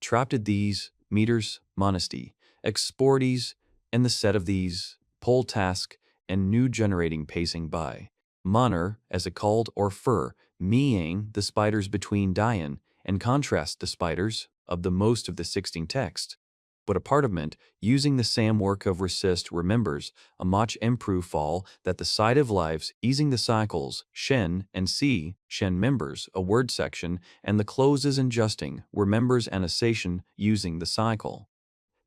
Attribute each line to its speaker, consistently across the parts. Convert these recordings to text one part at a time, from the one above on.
Speaker 1: trapped these, meters, monesty, exportees, and the set of these, pole task, and new generating pacing by. Moner, as a called or fur, meing the spiders between Dian, and contrast the spiders of the most of the 16 text. But apartment, using the same work of resist remembers, a much improve fall that the side of lives easing the cycles, shen and si, shen members, a word section, and the closes and justing, remembers annexation using the cycle.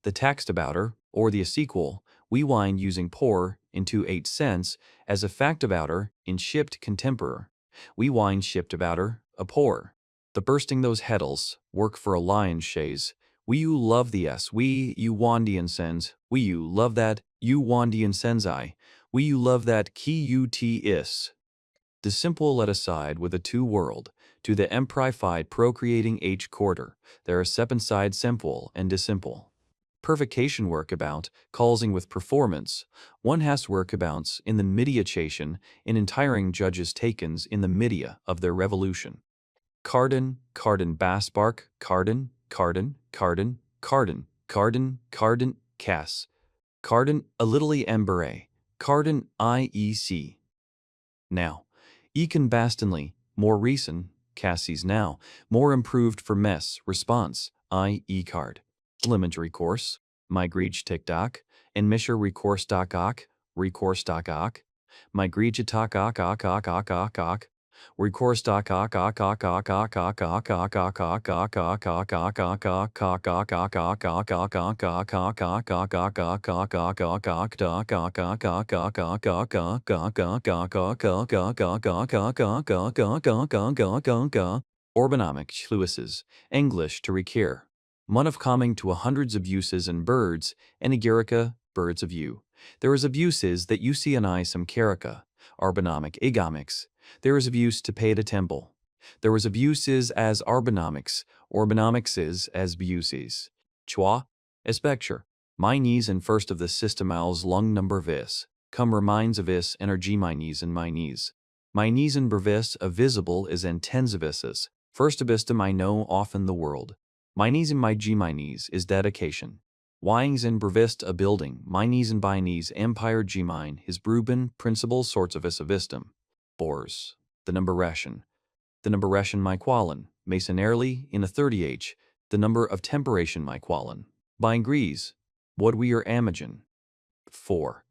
Speaker 1: The text about her, or the sequel, we wind using pour into 8 cents as a fact about her in shipped contemporary. We wind shipped about her, a pour. The bursting those heddles, work for a lion's chaise. We you love the s, we you wandian sens, we you love that, you wandian sensei, we you love that ki ut is. The simple let aside with a two world, to the emprified procreating h quarter, there are seven side simple and dissimple. Perfication work about, causing with performance, one has work abouts in the mediation, in entiring judges takens in the media of their revolution. Carden, Basbark, Carden, Cass, Carden, a littly embere, Carden, IEC. Now, Econ Bastonley, more recent, Cassie's now, more improved for mess, response, IE card. Limentary course, Migreege TikTok, and Misher recourse doc, Migreege talk recourse doc, Orbonomic Lewis's, English to recare. One of coming to a hundreds of uses in birds, and agarica, birds of you. There is of uses that you see an eye some carica, arbonomic agomics. There is of use to pay at a temple. There is of uses as arbonomics, orbonomics is as buses. Chua, especture. My knees and first of the system owls lung number vis, come reminds of is energy my knees and my knees. My knees and brevis a visible is and tens of ises, first abystum I know often the world. My knees and my knees is dedication. Wyings and brevist a building, my knees and by knees empire mine, his bruben, principal sorts of us avistum. Bors, the number ration my qualin, masonarily in a 30h, the number of temperation my qualin. By ingrees, what we are amagen. 4.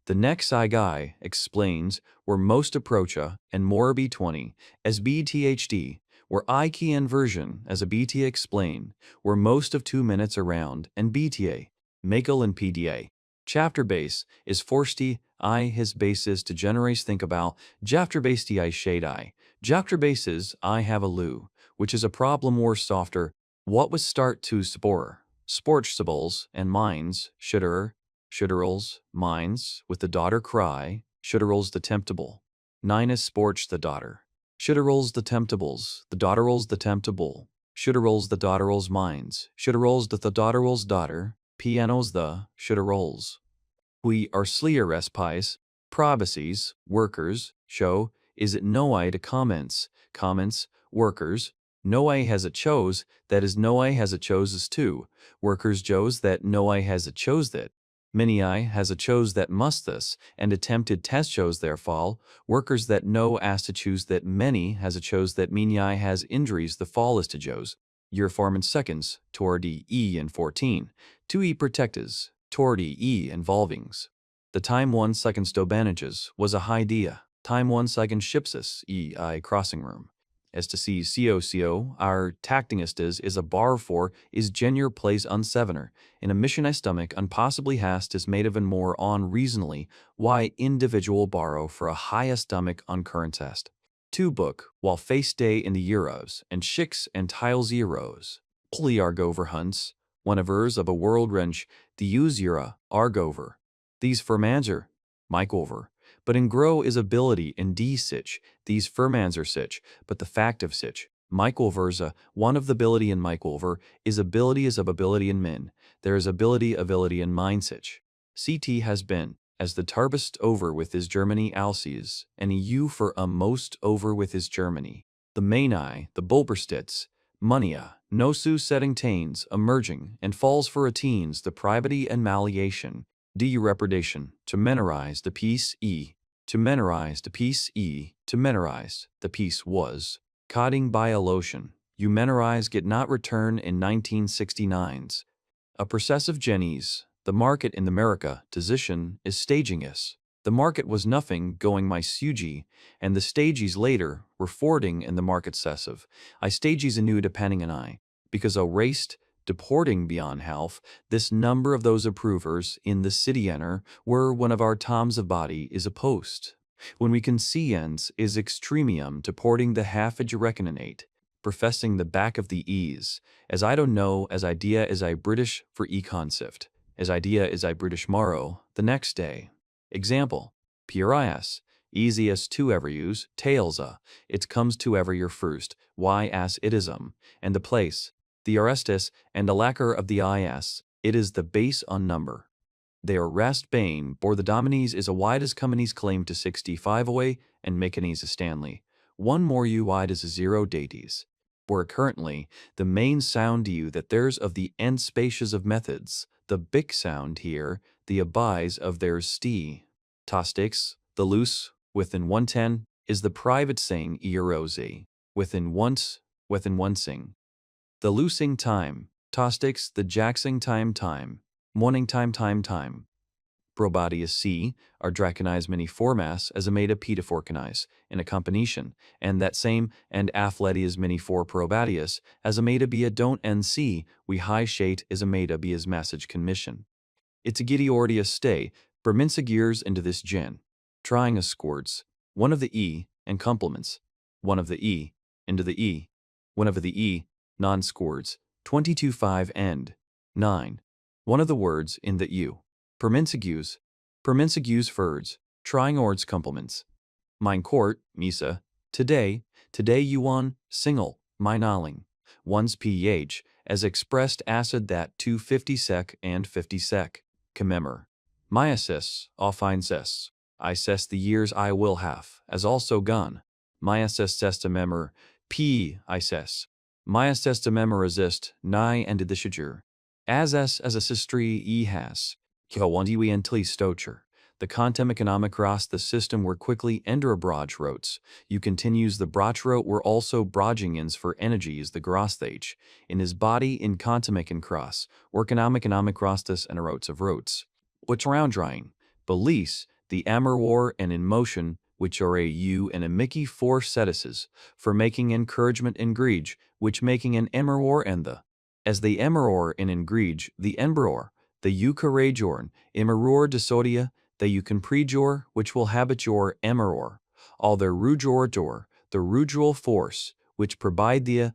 Speaker 1: The next guy explains where most approacha and more B20 as BTHD, where IK inversion as a BTA explain, where most of 2 minutes around and BTA, Makel and PDA. Chapter base is forced I his basis to generate think about, chapter base I shade I. Chapter bases I have a loo, which is a problem or softer, what was start to spore, sporchsables and mines, shudderals, mines, with the daughter cry, shudderals the temptable. 9 is sporch the daughter. Shudderals the temptables, the daughterals the temptable, shudderals the daughterals minds, shudderals the daughterals daughter, pianos the shudderals. We are sleer respies, probacies, workers, show, is it no I to comments, workers, no I has it chose, that is no I has it chooses too, workers joes that no I has it chose that. Many I has a chose that must this, and attempted test shows their fall, workers that no as to choose that many has a chose that many I has injuries the fall is to joes. Your form in seconds, toward E and 14, 2E protectors, toward E involvings. The time 1 second stobanages was a high dia, time 1 second shipsis, I crossing room. As to see CO, our tactingistas is a bar for is genier plays unsevener, in a mission I stomach unpossibly hast is made of and more on reasonably, why individual borrow for a high stomach on current test. 2 book, while face day in the Euros, and shicks and tiles Euros. Pli argover hunts, one of of a world wrench, the use argover. These fermanzer, Mike over. But in grow is ability in D sich, these fermanzer sich, but the fact of sich. Michael versa, one of the ability in Michaelver is ability as of ability in min, there is ability in mind sich. CT has been, as the tarbest over with his Germany Alces, and EU for a most over with his Germany. The main eye, the Bulberstitz, Monia, Nosu setting tains, emerging, and falls for a teens, the privity and malleation. Depredation, to menorize the piece e. To menorize the piece e. To menorize, the piece was. Cotting by a lotion. You menorize get not return in 1969's. A processive Jenny's. The market in America, position, is staging us. The market was nothing going my suji, and the stages later were fording in the market cessive. I stages anew depending on I, because a raced, deporting beyond health, this number of those approvers in the city enter were one of our toms of body is a post. When we can see ends is extremium deporting the half recononate, professing the back of the ease, as I don't know as idea is I British for e-concept, as idea is I British morrow, the next day. Example, PRIS, easy as to ever use, tails it comes to ever your first, y as itism, and the place, the arestus, and the lacquer of the is, it is the base on number. They are rest bane, bore the dominies is a wide as companies claim to 65 away, and mechanes a Stanley. One more you wide as a 0 daties. Where currently, the main sound to you that there's of the end spacious of methods, the big sound here, the abise of their sti. Tostix, the loose, within 110, is the private saying earose, within one sing. The loosing time, Tostix, the jacksing time, morning time. Probadius C are draconized many formas as a meta petaforcanize in a combination, and that same and athletias many for probadius as a meta be a don't nc, we high shade is a meta be as message commission. It's a giddy stay, berminsa gears into this gen. Trying a squirts, one of the E, and complements, one of the E, into the E, one of the E, non-squirts, 22-5 end, 9. One of the words in the U. Perminsigus firds, trying ords complements. Mine court, misa, today you won, single, mine alling. One's ph, as expressed acid that 250 sec and 50 sec. Commemor. Myasis, offine ses. I ses the years I will have, as also gone. Myasis testamemor, p, I ses. Myasis testamemor resist, nigh ended the shajur. As a sistri e has. Kyowandiwi ently stocher. The contem economic cross the system were quickly ender broj rotes. You continues the broch rote were also brojingins for energies the grossthage. In his body in contem cross, or economic crosstus and rotes of rotes. Which round drying, beliefs, the amor war and in motion, which are a u and a mickey four setices, for making encouragement in greege, which making an emoror and the. As the emoror in greege, the emperor, the eucarajorn, emoror desodia, the eucomprejor, which will habit your emoror, all the rujor door, the rujural force, which provide the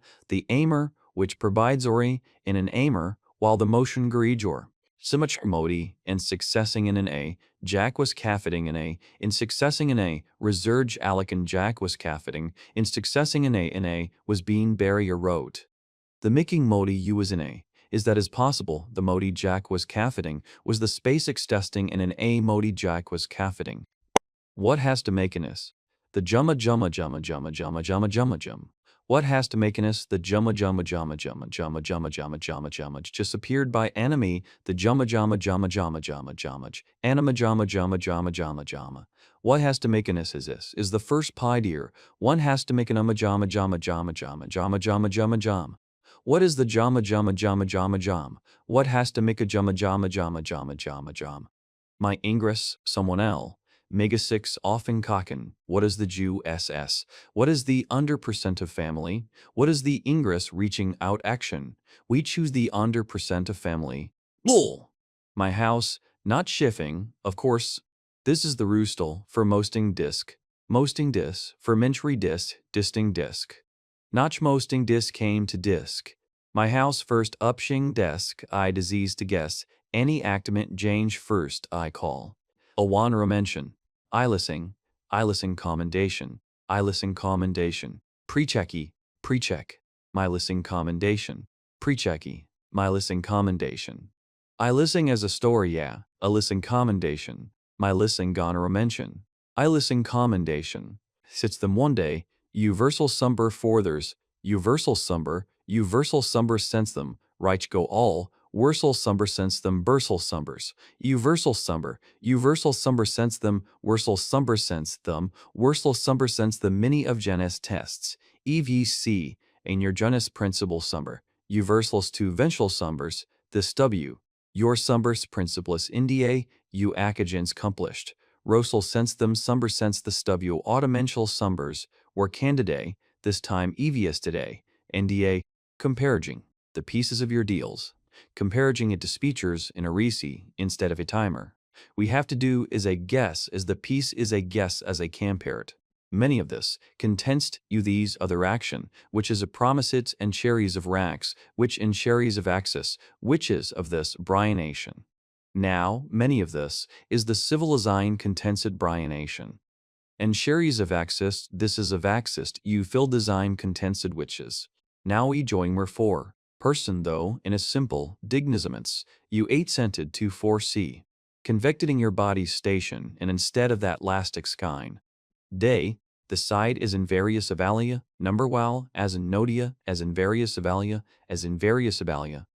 Speaker 1: aimer, which provides ori in an aimer, while the motion greejor. Symmetry modi, and successing in an A, Jack was cafeting in A, in successing in A, resurge Alec and Jack was cafeting, in successing in A, was being barrier wrote. The making modi U was in A, is that is possible, the modi Jack was cafeting, was the space extesting in an A modi Jack was cafeting. What has to make in us? The jumma. What has to make in us the jumma just appeared by anime the jumma anima. What has to make in us is this is the first pi deer. One has to make an jama. What is the jama? What has to make a jama? My ingress, someone else. Mega 6 often kaken. What is the Jew SS? What is the under percent of family? What is the ingress reaching out action? We choose the under percent of family. Bull! My house, not shifting, of course. This is the roostle for mosting disc. Mosting dis, for mentry disc, disting disc. Notch mosting disc came to disc. My house first upshing desk, I disease to guess. Any actament change first, I call. Awanra mention. Ilising commendation, precheck, mylising commendation, mylising commendation. Ilising as a story, yeah, a listing commendation, mylising gonorrhea mention, ilising commendation. Sits them one day, universal sumber forthers, universal sumber, Universal sumber sense them, reich go all, Wursel sumber sense them, bursal sumbers. Universal sumber sense them, Wursel sumber sense them, Wursel sumber sense the many of genus tests. EVC, a near genus principal sumber. Universals to ventral sumbers, this W. Your sumbers principalus Indiae, you accogens accomplished. Rosal sense them sumber sense the W automental sumbers, or candidae, this time evius today, NDA, comparaging, the pieces of your deals. Comparaging it to speechers in a reci instead of a timer. We have to do is a guess as the piece is a guess as a compare it. Many of this, contentst you these other action, which is a promisits and cherries of rax, which in cherries of axis, which is of this brionation. Now, many of this is the civilizine contensit brionation. And cherries of axis, this is of axis, you fill design contensid witches. Now we join were four. Person though, in a simple, dignisaments, you 8-cented to 4c. Convected in your body's station, and instead of that last skine. Day, the side is in various avalia, number while, as in nodia, as in various avalia,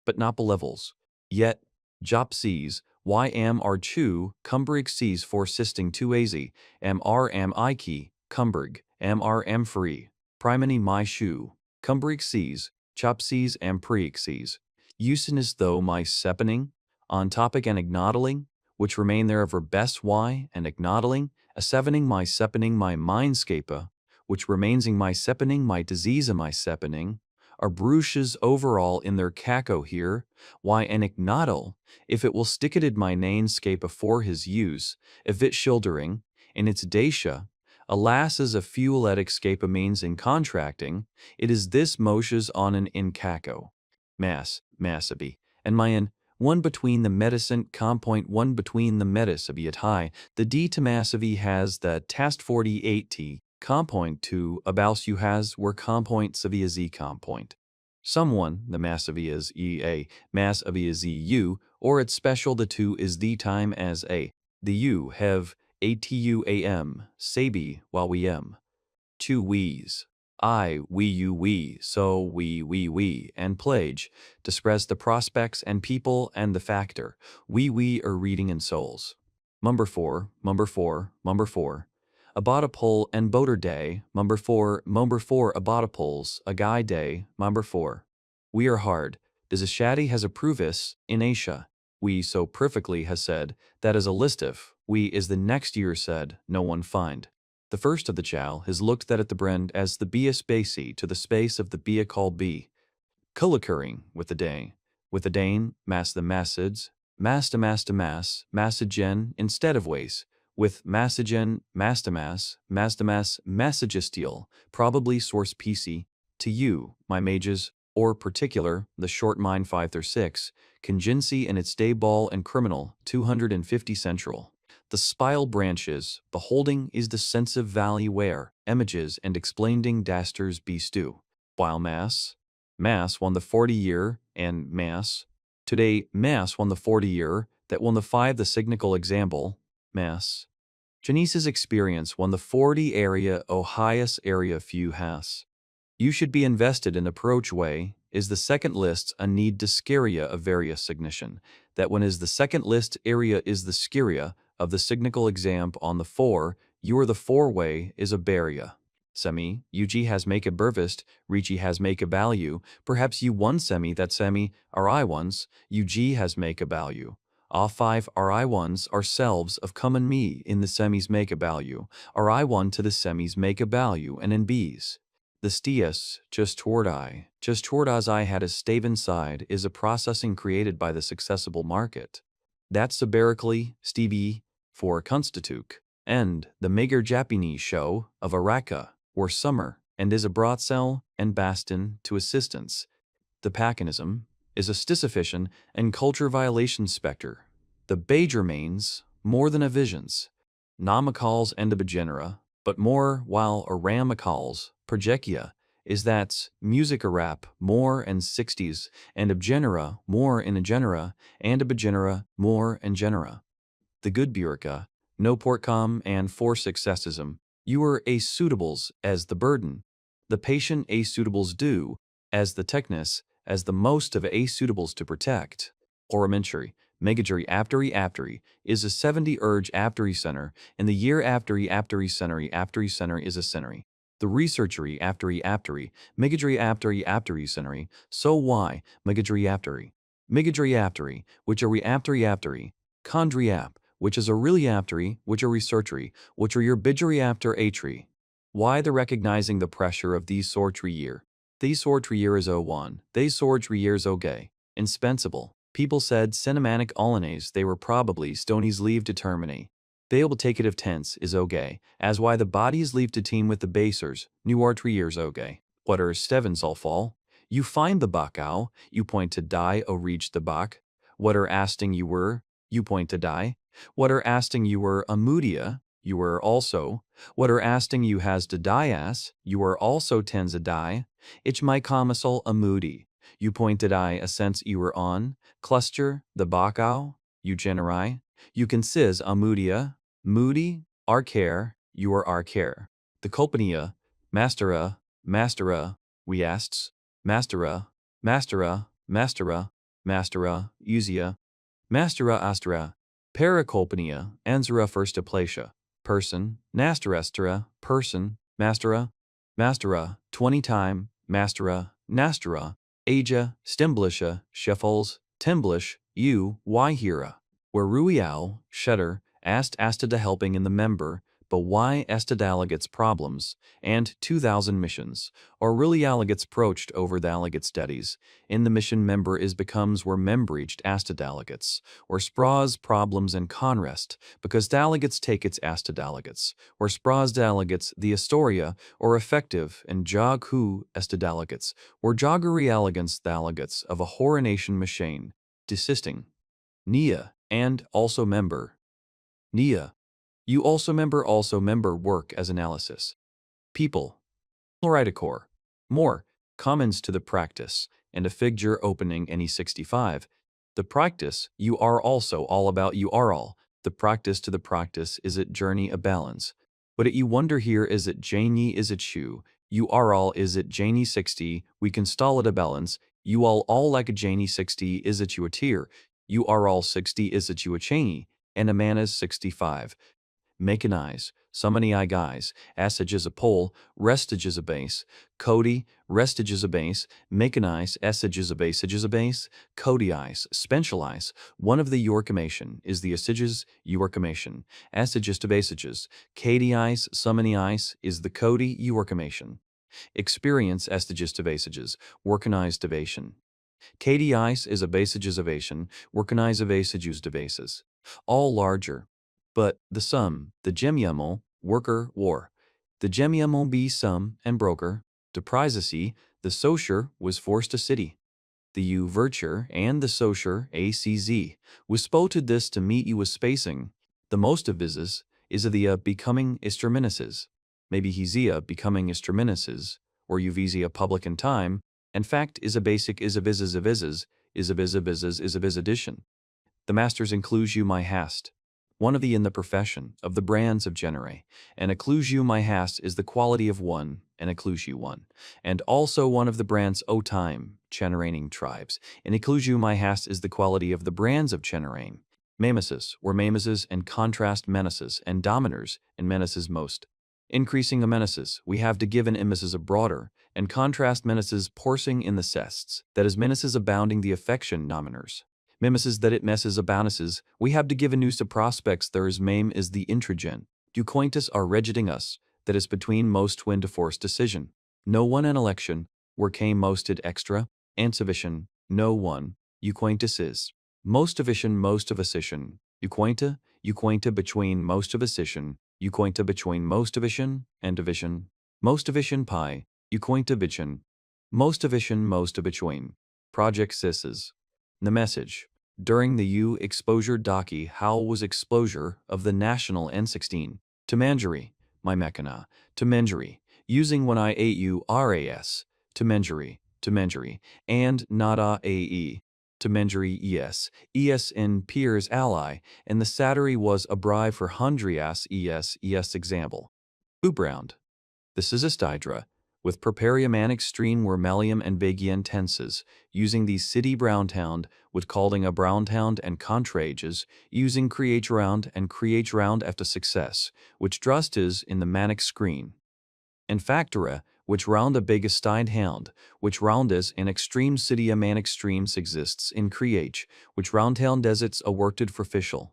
Speaker 1: but not belevels. Yet, jopses, ym are chu, cumbric sees for sisting to az, mr am ike, cumbric, mr am free, primony my shoe, cumbric sees, chopses am preexes. Usinus though my sepening, on topic and ignoddling, which remain there of her best y and ignoddling, a sevening my sepening my mindscape, which remains in my sepening my disease my sepening, are bruches overall in their caco here, why an ignoddle, if it will sticketed my namescape afore his use, if it shildering, in its dacia, alas as a fueletic scape means in contracting, it is this moshes on an in caco. Massaby, and my in, one between the medicine compoint one between the metis of yet high, the d to massive has the tast 48t, compoint 2 about you has were compoint sevia z compoint. Someone, the massive is ea, mass of is eu, or its special the 2 is the time as a, the u have atuam, sabi, while we m. 2 we's. I, we, you, we, so we, and plage, to express the prospects and people and the factor, we are reading in souls. Mumber 4, Abotapole and boater day, mumber 4, abotapoles, a guy day, mumber 4. We are hard, does a shaddy has a pruvis, in Asia, we so perfectly has said, that as a listif, we is the next year said, no one find. The first of the chow has looked that at the brand as the bia spacey to the space of the bia called b. Co-occurring with the day. With the dane, mass the massids, mass, massagen instead of ways. With massagen, mastamas, massagistial, probably source PC, to you, my mages, or particular, the short mind 5-6, contingency in its day ball and criminal, 250 central. The spile branches, beholding is the sensive valley where, images and explaining dasters be stew. While mass won the 40-year, and today mass won the 40-year, that won the 5 the signical example, mass. Janice's experience won the 40 area highest area few has. You should be invested in approach way, is the second list a need to scaria of various signition, that when is the second list area is the scaria of the signical exam on the 4, you are the 4-way is a barrier. Semi, UG has make a burvist, Ricci has make a value, perhaps you one semi that semi are I ones, UG has make a value. All 5 are I ones ourselves of come and me in the semis make a value, are I one to the semis make a value and in B's. The stias, just toward as I had a stave inside is a processing created by the successible market. That's saberically, Stevie, for constituke, and the meager Japanese show of Araka, or summer, and is a broad cell and bastion to assistance. The pakinism is a stisifission and culture violation specter. The Bager mains, more than a visions. Namacals and a begenera, but more while a ramacals, projectia, is that music a rap more and 60s, and a genera more in a genera, and a begenera more and genera. The good Burica, no portcom and for successism, you are a suitables as the burden. The patient a suitables do, as the techness, as the most of a suitables to protect. Oromentary, Megajuri Apteri is a 70 urge Apteri center, and the year Apteri center is a century. The researchery Apteri, Megajuri Apteri century, so why Megajuri Apteri, which are we Apteri, Kondri Ap, which is a really Apteri, which are researchery, which are your Bijuri Apter Atri. Why the recognizing the pressure of these sortry year? These sortry year is O1, they sortry years O-gay, indispensable. People said cinematic olanes they were probably Stoney's leave to terminate. They will take it if tense is O-gay, as why the bodies leave to team with the basers, new artry years O-gay. What are Stevens all fall? You find the bakao, you point to die o reach the bak. What are asting you were, you point to die. What are asting you were amudia, you were also. What are asting you has to die as, you are also tens a die. Ich my commissal a moody. You pointed I a sense you were on. Cluster, the bakao, you generi. You consis amudia, moody, our care, you are our care. The colpania, mastera, we asts, mastera, usia, mastera astra, paracolpania, anzera first aplasia. Person, nasterestera, person, mastera, 20 time, nastera, aja, stimblisha, sheffles, timblish, you, why hera. Where ruiao, shutter, asked Astada helping in the member, but why Estadaligates problems, and 2000 missions, or really Aligates approached over the Alligate studies, in the mission member is becomes where membreached Astadaligates, or Spraz problems and conrest, because Daligates take its Astadaligates, or Spraz Daligates the Astoria, or effective, and Jog who Estadaligates, or Joggeri elegance Daligates of a horonation machine, desisting. Nia, and also member. Nia. You also member work as analysis. People. Chloridocore. More. Commons to the practice, and a figure opening any 65. The practice, you are also all about you are all. The practice to the practice is it journey a balance. But it you wonder here is it Janie is it shoe. You are all is it Janie 60, we can stall it a balance. You all like a Janie 60 is it you a tier. You are all 60 is it you a Cheney, and a man is 65. Mechanize, summony I guys, assage is a pole, restage is a base, Cody, restage is a base, mechanize, essage is a base, Cody ice, specialize, one of the Yorkamation is the assages, Yorkamation, assages to basages, Cady ice, summony ice is the Cody Yorkamation. Experience estages to basages, workanized devation. Cady ice is a basages ovation, workanized evasages devases. All larger. But the sum, the gemiamol, worker, war. The gemiamol be sum and broker, to privacy, the socier was forced a city. The u virture and the socier, ACZ, was spoted this to meet you with spacing. The most of vises is of the becoming istraminuses. Maybe hesia becoming istraminuses, or uvisia public in time, and fact is a basic is a vises, is a vis addition. The masters includes you my hast. One of the in the profession, of the brands of genere, and occludes you my hast is the quality of one, and occludes you one, and also one of the brands o time, generating tribes, and occludes you my hast is the quality of the brands of generating. Mamesis, or mameses and contrast menaces, and dominers, and menaces most. Increasing a menaces, we have to give an emesis a broader, and contrast menaces poursing in the cests, that is menaces abounding the affection nominers. Mimesis that it messes abounuses, we have to give a news to prospects there is mame is the intrigent. Du cointus are regiting us, that is between most twin to force decision. No one an election, where came mosted extra, antivision, no one, euquaintus is. Most of a scission, euquainta between most of a scission, euquainta between most of and division, most of pi, euquainta bitchin, most of between. Project sisses. The message. During the U exposure Daki Howell was exposure of the national N16 to Manjari, my mechana, to Manjari, using when I AU RAS, to Manjari, and Nada AE, to Manjari ES in peers ally, and the Sattery was a bribe for Hundrias ES example. Ubround. This is a stydra, with preparium stream were Malium and Vagian tenses, using the city browntown, with calling a browntown and contrages, using create round and create round after success, which drust is in the manic screen. And factora, which round a biggest stein hound, which round is in extreme city a man extremes exists in create, which roundtown deserts a worked for official.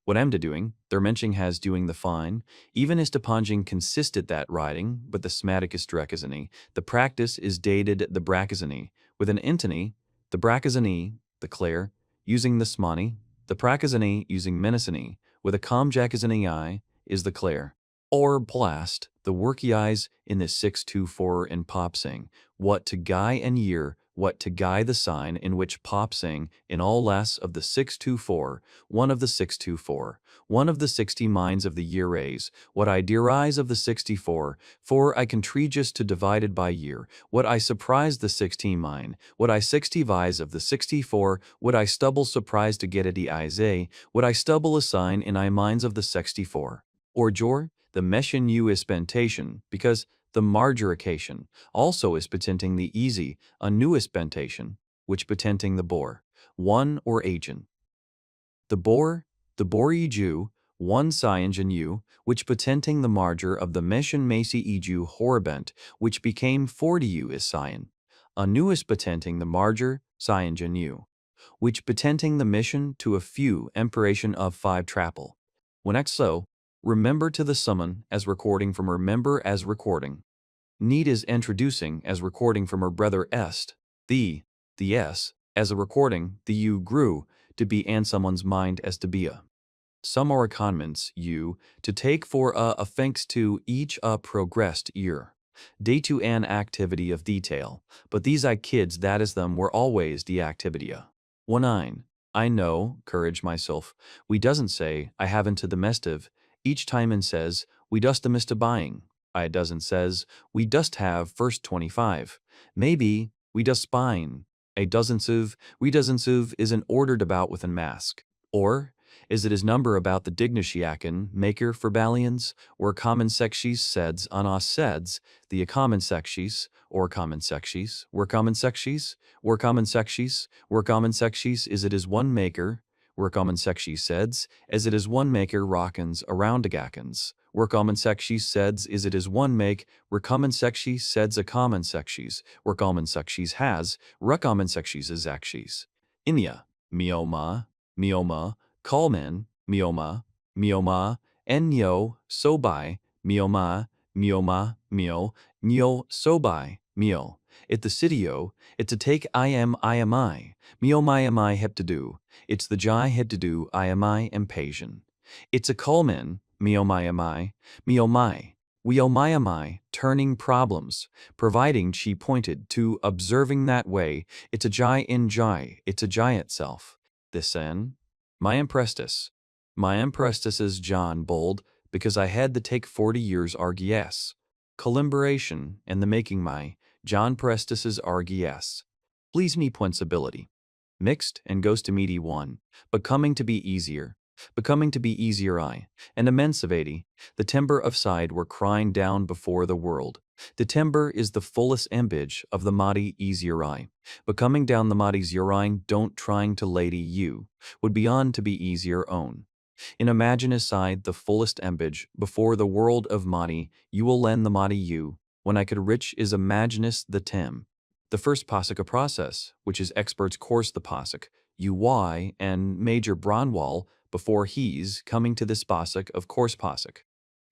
Speaker 1: What am to doing, their mention has doing the fine, even is deponjing consisted that writing, but the smatic is drekazany, the practice is dated the brakazany, with an intony, the brakazany, the clare, using the smani, the prakazany using menacany, with a comjakazany I, is the clare. Or blast, the worky eyes in the 624 in pop sing, what to guy and year, what to guy the sign in which pop sing in all less of the 624, one of the 624, one of the 60 minds of the year rays, what I derize of the 64, for I contrigus to divided by year, what I surprise the 16 mine, what I 60 vise of the 64, what I stubble surprise to get at the Isaiah, what I stubble a sign in I minds of the 64. Or jor, the meshin u is spentation, because the margerication also is patenting the easy, a new ispentation, which patenting the bore, one or agent. The bore eju, one sciengen u, which patenting the marger of the meshin macy eju horibent, which became 40 u is scion. A new is patenting the marger, sciengen u, which patenting the mission to a few emperation of 5 trapple. When exo, remember to the summon as recording from remember as recording. Need is introducing as recording from her brother est, the s, as a recording, the u grew, to be and someone's mind as to be a. Some are economents, u, to take for a thanks to each a progressed year. Day to an activity of detail, but these I kids that is them were always the activity a. 1-9. I know, courage myself, we doesn't say, I haven't to the mestive, each time and says, we dust the mista buying. I doesn't says, we dust have first 25. Maybe, we dust spine. A doesn't suv, we doesn't suv is an ordered about with a mask. Or, is it his number about the dignishiakin, maker for balians, or common sexes seds on us seds, the common sexes, or common sexes, were common sexes, were common sexes, were common sexes, is it his one maker, were common sexes seds, as it is one maker rockins around agakins. Were common sexes seds is it is one make, were common sexes seds a common sexes, were common sexes has, common sexes is axes. Inya, mioma, Kalman, mioma, enyo, sobai, mioma, mio, nyo, sobai, mio. It the sitio, it to take I, mio I hep to do, it's the jai had to do I impatient. It's a Kalman, mio my, turning problems, providing she pointed to observing that way, it's a jai in jai, it's a jai itself. This en. My imprestus is John bold, because I had to take 40 years RGS. Colimberation and the making my John Prestus's RGS. Please me pointsability. Mixed and goes to meaty one, becoming to be easier I, and immense of 80, the timber of side were crying down before the world. The timber is the fullest embage of the mighty easier I. Becoming down the mighty's urine don't trying to lady you, would be on to be easier own. In imagine aside the fullest embage before the world of mighty, you will lend the mighty you, when I could rich is imaginous the tim. The first pasuk process, which is experts course the pasuk, uy and Major Bronwall before he's coming to this pasuk of course pasuk.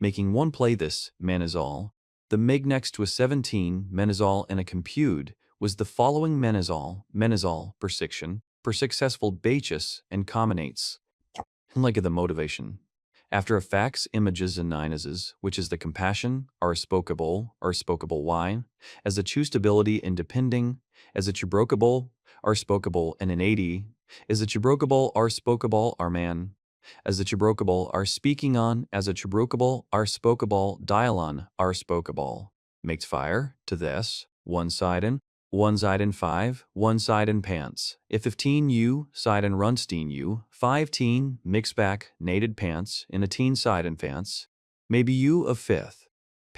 Speaker 1: Making one play this, manizal, the mig next to a 17, menizal and a compute, was the following menizal, per successful basis and commonates. Like the motivation. After effects, images and nineses, which is the compassion, are spokable wine, as a choostability in depending, as a chubrokable, are spokable and in 80, as a chubrokable are spokable are man, as a chubrokable are speaking on, as a chubrokable are spokable dialon are spokable. Makes fire, to this, one side in 5, one side in pants. If 15 u, side in runstein u, 5 mix back, nated pants, in a teen side in pants. Maybe you of 5th.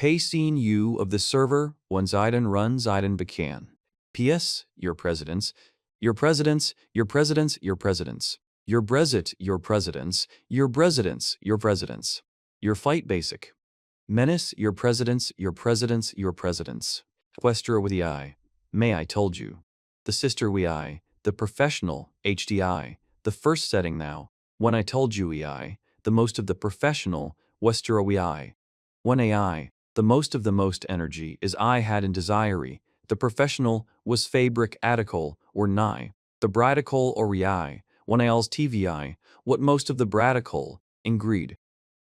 Speaker 1: Pay scene you of the server, one Ziden run Ziden becan. PS, your presidents, your presidents, your presidents, your presidents. Your Brexit, your presidents, your presidents, your presidents. Your fight basic. Menace, your presidents, your presidents, your presidents. Questura with the I. May I told you. The sister we I, the professional, HDI, the first setting now. When I told you EI, the most of the professional, Westera we I. When AI, the most of the most energy is I had in desire, the professional was fabric adical or nigh, the bradical or rei, when I's TVI, what most of the bradical, in greed.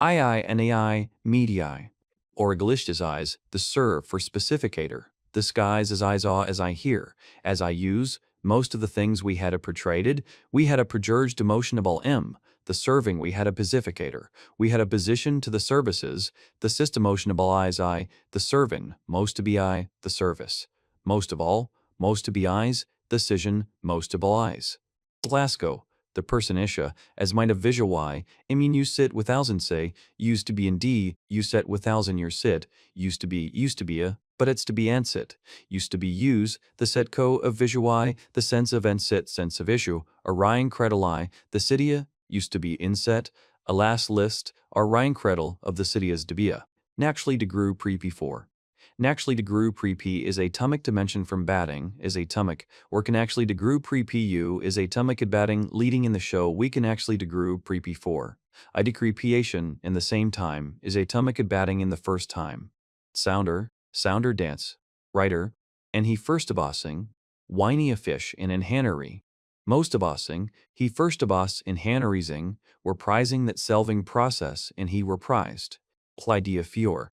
Speaker 1: II and AI, medii, or English as eyes, the serve for specificator, the skies as I saw as I hear, as I use, most of the things we had a portrayed, we had a projurged emotionable M, the serving we had a pacificator, we had a position to the services, the system emotionable eyes I, the serving, most to be I, the service, most of all, most to be eyes, decision, most to be eyes. Glasgow, the person isha, as might a visual I mean you sit with thousand say, used to be in D, you set with thousand your sit, used to be a, but it's to be ansit, used to be use, the set co of visual I, the sense of ensit sense of issue, a Ryan credle I, the citia, used to be inset, a last list, our Ryan credle of the citias debia, naturally de grew pre P4. Naturally de grew pre P is a atomic dimension from batting, is atomic, or can actually de grew pre PU is atomic at batting leading in the show we can actually de grew pre P4. I decrepiation in the same time is atomic at batting in the first time. Sounder dance, writer, and he first abossing, whiny a fish in enhannery. Most abossing, he first aboss in hannerizing, were prizing that selving process and he were prized. Plydia fior.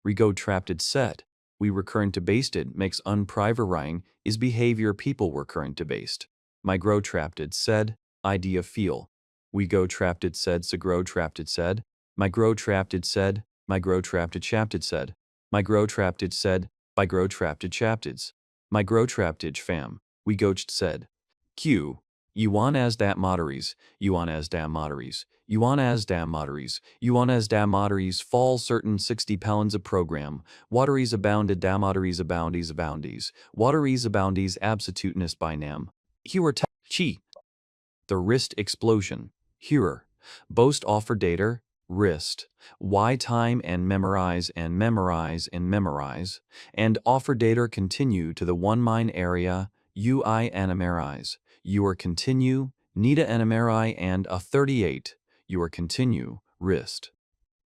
Speaker 1: Rego trapped set. We recurrent to basted makes unprivarying is behavior people were current to based. My grow trapped said, idea feel. We go trapped said so grow trapped said. My grow trapped said, my grow trapped chapted said. My grow trapped said, by grow trapped chapteds. My grow trapped fam. We goached said. Q. You want as that moderis, you want as damn moderis, you want as damn moderis, you want as damn moderis fall certain 60 pounds of program, wateries abounded damn moderis aboundies aboundies, wateries aboundies absoluteness by nam. Hewer chi. The wrist explosion. Hewer. Boast offer data, wrist. Why time and memorize and memorize and memorize, and offer data continue to the one mine area, UI animerize. You are continue, Nita animeri and a 38, you are continue, wrist.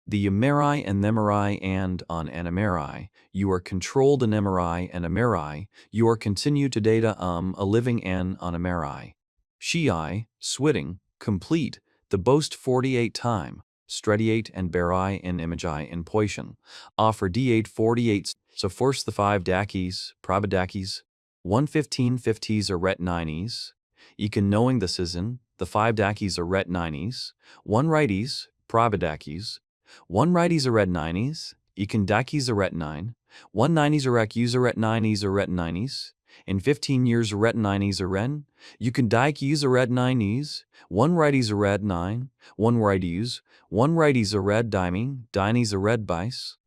Speaker 1: The Ameri and Nemeri and on animeri, you are controlled anemeri and ameri, you are continue to data a living an on ameri. Shii, switting, complete, the boast 48 time, strediate and berai and imagi in poison, offer D8 48, so force the 5 dakis, probadakis, 115 50s are ret 90s, Ekan knowing the season, the 5 dakis are ret 90s, 1 righties, probadakis, 1 righties are ret 90s, Ekan dakis are ret 9, 1 90s are rek user ret 90s are ret 90s, in 15 years ret 90s are ren, you can dike use a red 90s, 1 righties a red 9, 1 righties a red diming, dinies a red bice,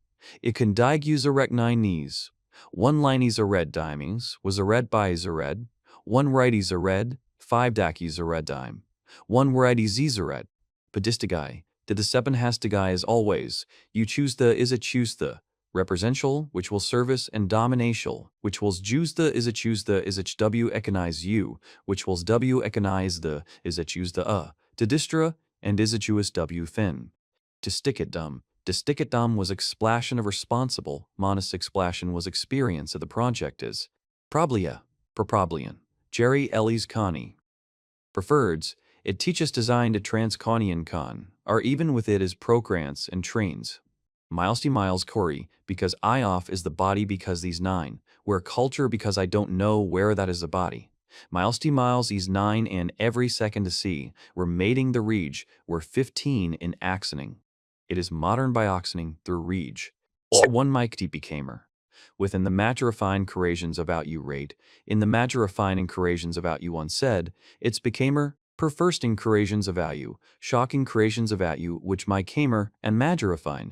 Speaker 1: it can dike use a rec 9 knees, 1 linies a red dimings, was a red bies a red, 1 righties a red, 5 dakies a red dime, 1 righties is a red, pedistigai, did the seven hastigai as always, you choose the is a choose the, represential, which will service, and dominatial, which wills choose the is a choose the is it w econize you, which wills w econize the is a choose the to distra, and is a choose w thin. To stick it dumb was explassion of responsible, monos explassion was experience of the project is. Problia, proproblian, Jerry Ellis Connie. Preferreds, it teaches design to transconian con, or even with it is procrants and trains. Miles Corey, because I off is the body because these 9, where culture because I don't know where that is the body. Miles is 9 and every second to see, we're mating the rege, we're 15 in axoning. It is modern by oxoning through rege. One Mike D becamer. Within the maturifying corrations about you rate, in the maturifying corrations about you unsaid, it's becamer, per first in corrations about you, shocking creations about you which my camer and maturifying,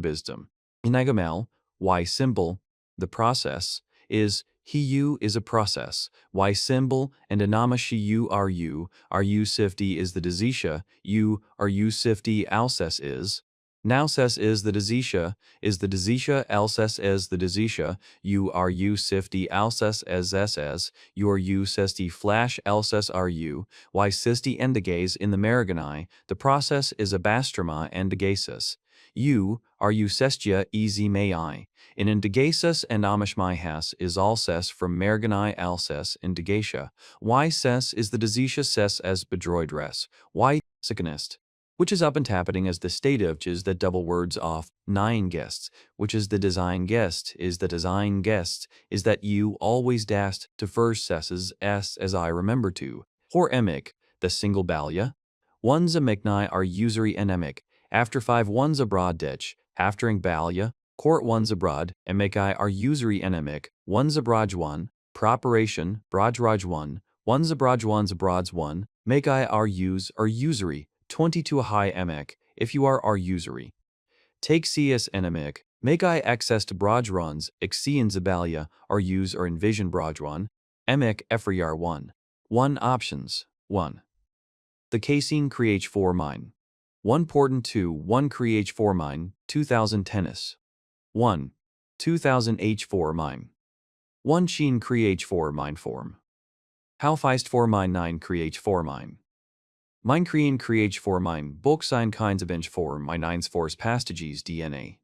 Speaker 1: Wisdom. Inagamel, why symbol, the process, is he you is a process. Why symbol and anama she you are you sifty is the desisha, you are you sifty alces is. Nauses is the desisha, alces is the desisha, you are you sifty alces as, you are you sesti flash alces are you, why sisti endiges in the Maragani, the process is a bastrama endigasis. You are you sestia easy may I. In indigasis and amishmihas is alces from Maragani alces indigatia. Why ses is the desisha ses as bedroidres. Why sicanist, which is up and tapping as the stative, which is the double words off, nine guests, which is the design guest, is the design guest, is that you always dast to first sesses s as I remember to. Hor emic, the single balia. One's a mikni are usury enemic, after 5 one's abroad ditch, aftering balia, court one's abroad, emici are usury enemic, one's abroad one, properation, brajraj one's abroad one's abroads one, make I are use or usury. 20 to a high emic, if you are usury. Take CS enemic, make I access to braj runs, excean zabalia, or use or envision braj run, emic efriar 1. 1 options, 1. The casein create 4 mine. 1 portent 2, 1 create 4 mine, 2000 tennis. 1. 2000 H4 mine. 1 sheen create 4 mine form. How feist 4 mine 9 create 4 mine. Mine create 4 mine, bulk sign kinds of inch 4 my 9's force pastages DNA.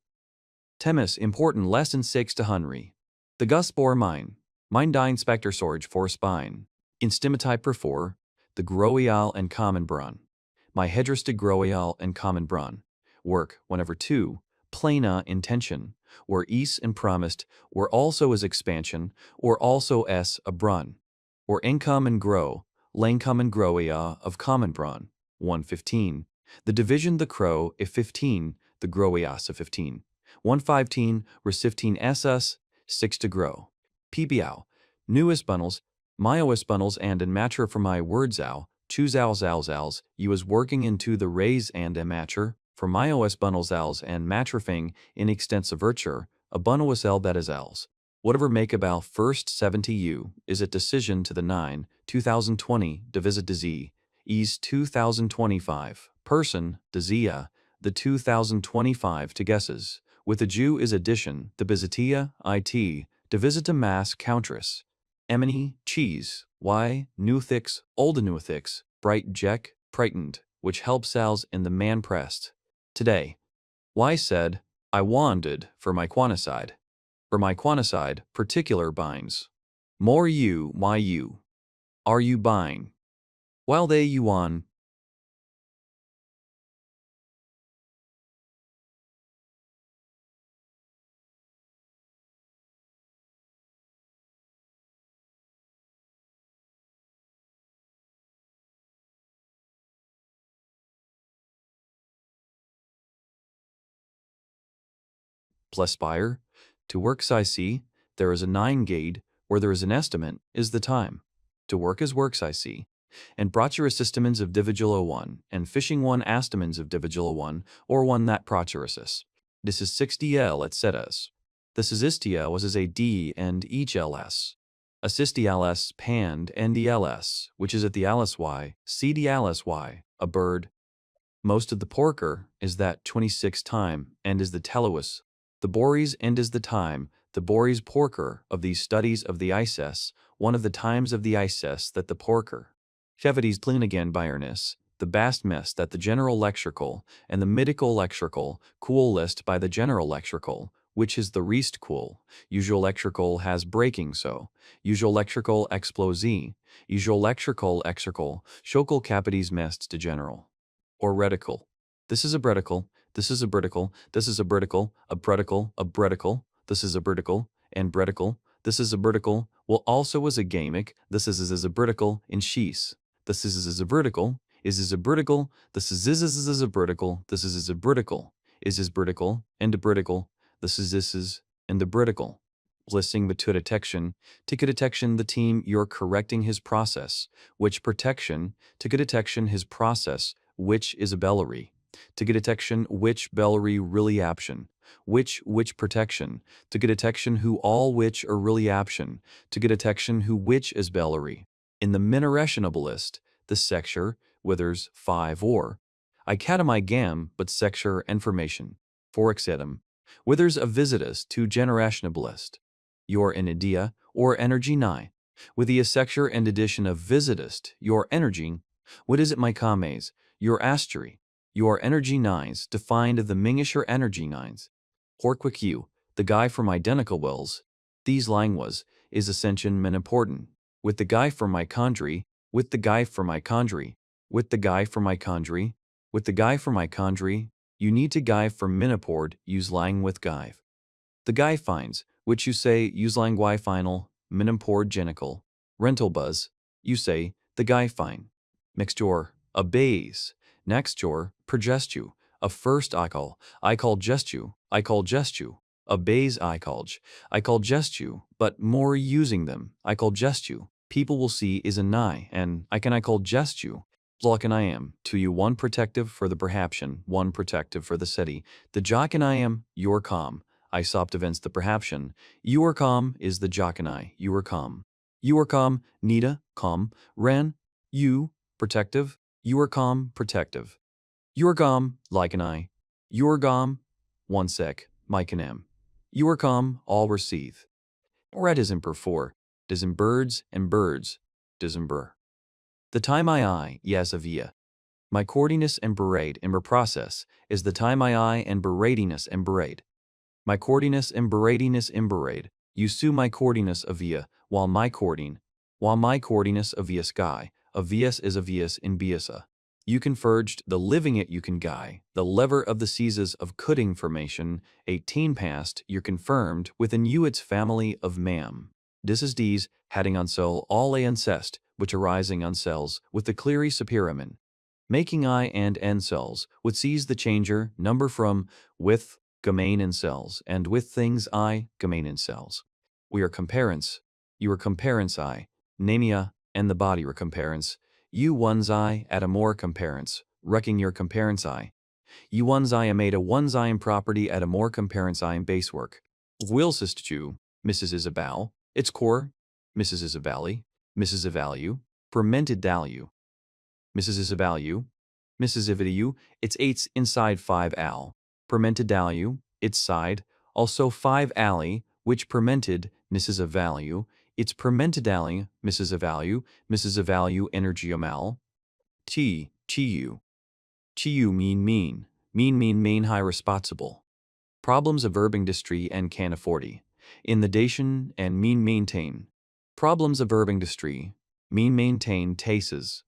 Speaker 1: Temis important lesson 6 to Hunry. The gus bore mine dine spectre sorge for spine. Instimati per 4, the groial and common brun. My hedristic groial and common brun. Work, whenever 2, plana intention, where is and promised, where also is expansion, or also s a brun. Or income and grow, Langcome and Groia of Common Braun, 115. The division the crow if 15, the Groias of 15. 115, Recifteen SS, 6 to grow. PBOW, newest bundles, myos bundles and in mature for my words ow, choose owls, you is working into the raise and a matcher, for myos bundles owls and matrifing in extensive virtue, a bundles l that is owls. Whatever make about first 70 u is a decision to the 9, 2020 divisit to z, ease 2025, person, the zia, the 2025 to guesses, with the Jew is addition, the bizitia, it, divisit to mass countress, emini, cheese, y, newthix, old newthix, bright jack, brightened, which helps sales in the man pressed. Today, y said, I wanted for my quanticide. For my quanticide, particular binds. More you, my you. Are you buying? While they you on. Plus spire. To work size C, there is a 9 gade, where there is an estimate, is the time. To work as work size C. And brochurus estimans of dividulo 1, and fishing 1 estimans of dividulo 1, or 1 that prochurusis. This is 60L et cetas. This is istia was as a D and each LS. Assisti LS pand and the LS, which is at the LSY, CD LSY, a bird. Most of the porker is that 26 time, and is the teluis. The Boris and is the time, the Boris porker of these studies of the ISS, one of the times of the ISS that the porker. Chevities clean again Byronus, the bast mess that the general lexical and the mythical lexical cool list by the general lexical, which is the rest cool. Usual lexical has breaking so. Usual lexical explosee. Usual lexical shokal capities mests to general. Or reticle. This is a breticle. This is a breticle. This is a breticle. A breticle. A breticle. This is a breticle. And breticle. This is a vertical, well also is a gamic, this is a vertical in sheath. This is a vertical, is a vertical, this is a vertical, this is a vertical, is vertical, and a vertical, this is, and the vertical. Listing the to detection the team you're correcting his process, which protection, to detection his process, which is a bellary. To detection which bellary really option. Which protection, to get detection who all which are really option, to get detection who which is bellary. In the minerationablist, the sexure, withers 5 or. Icadami gam, but sexure information. For exedum. Withers a visitus to generationablist. Your in idea, or energy nigh. With the sexure and addition of visitist, your energy. What is it my kames, your astery. Your energy nines, defined the mingisher energy nines. Horquick you, the guy from identical wills, these languas, is ascension men important. With the guy from my condry, with the guy from my condry, with the guy from my condry, with the guy from my condry, you need to guy from minipord, use lang with guy. The guy finds, which you say use langui final, minimpord genical, rental buzz, you say, the guy fine. Mixture, a base, nexture, progestu, a first I call gestu, a base I call gestu, but more using them, I call gestu, people will see is a nigh, and I call gestu. Block and I am, to you one protective for the perhaption, one protective for the city, the jock and I am, your calm. I sopped events the perhaption. You are calm is the jock and I, you are calm. You are calm, Nita, calm, Ren, you, protective, you are calm, protective. You are calm, like an I. You are calm, one sec, Mike and M. You are calm, all receive. Red isn't per four, doesn't birds and birds, doesn't burr. The time I, yes, avia. My cordiness and berate and process is the time I and beradiness and berate. My cordiness and beradiness imberade, you sue my cordiness avia, while my cordiness avia sky, avias is avias in biasa. You converged the living it you can guy, the lever of the seasons of cutting formation, 18 past, you're confirmed within you its family of mam. This is these, heading on cell all a ancest, which arising on cells, with the cleary superimen. Making I and n cells, would seize the changer, number from, with, domain in cells, and with things I, domain in cells. We are comparents, you are comparents I, namia, and the body are comparents, you one's I, at a more comparents, wrecking your comparents I. You one's I am made a one's I in property at a more comparents I in base work. Will sistu, Mrs. Isabel, its core, Mrs. Isabelli, Mrs. Evalu, fermented value. Mrs. Isabelu, Mrs. Ividu, its 8's inside 5 al. Fermented value, its side, also 5 alley, which fermented, Mrs. of value, its fermented alley, Mrs. of value, Mrs. of value, energy amal. Chiu mean high responsible. Problems of urban industry and can afford. In the dation and mean maintain. Problems of urban industry, mean maintain tases.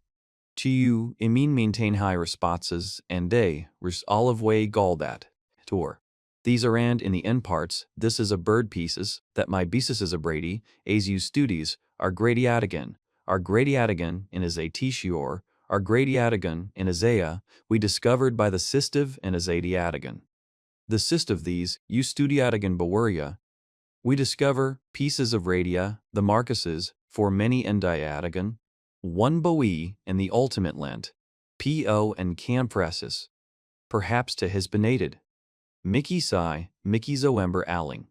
Speaker 1: Chiu mean maintain high responses and they, olive way gall that. Tour. These are and in the end parts, this is a bird pieces, that my besis is a brady, as you studies, are gradiatigan in as a tishior, are gradiatigan in azea, we discovered by the systive and azadiatigan. The cyst of these, you studiatigan bawaria, we discover pieces of radia, the marcuses, for many endiatigan, one boe and the ultimate lent, po and campressus, perhaps to hisbanated. Mickey Sai, Mickey Zoember Alling.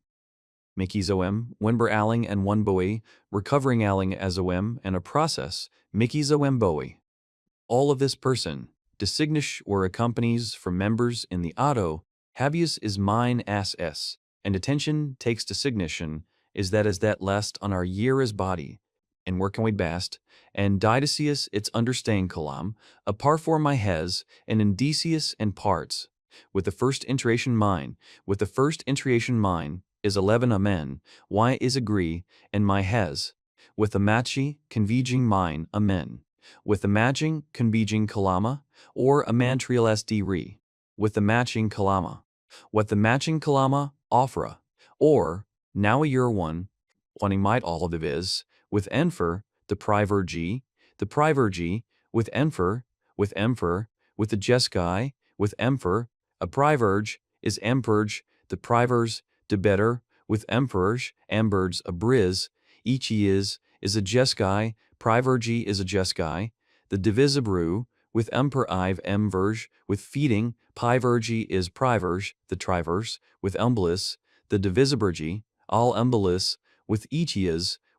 Speaker 1: Mickey Zoem, Wenber Alling and one boe, recovering Alling as Oem and a process, Mickey Zoem boe. All of this person, designish or accompanies from members in the auto, habeas is mine s, and attention takes designation, is that lest on our year as body, and where can we bast, and Didysius its understanding kalam, a par for my hes, and indicius and parts. With the first iteration mine, is 11 amen, y is agree, and my hes. With the matchi, conveging mine, amen. With the matching, conveging kalama, or a mantrial sd re. With the matching kalama. What the matching kalama, offra. Or, now a year one, wanting might all of it is, with enfer, the privergy, with enfer, with the jeskai, with emfer, a priverge, is empurge, the privers, de better, with emperge, amberge, a briz, each is a jeskai, privergy is a jeskai, the divisibru, with emper ive emverge, with feeding, pivergy is priverge, the trivers, with umbilis, the divisiburgy, all umbilis, with each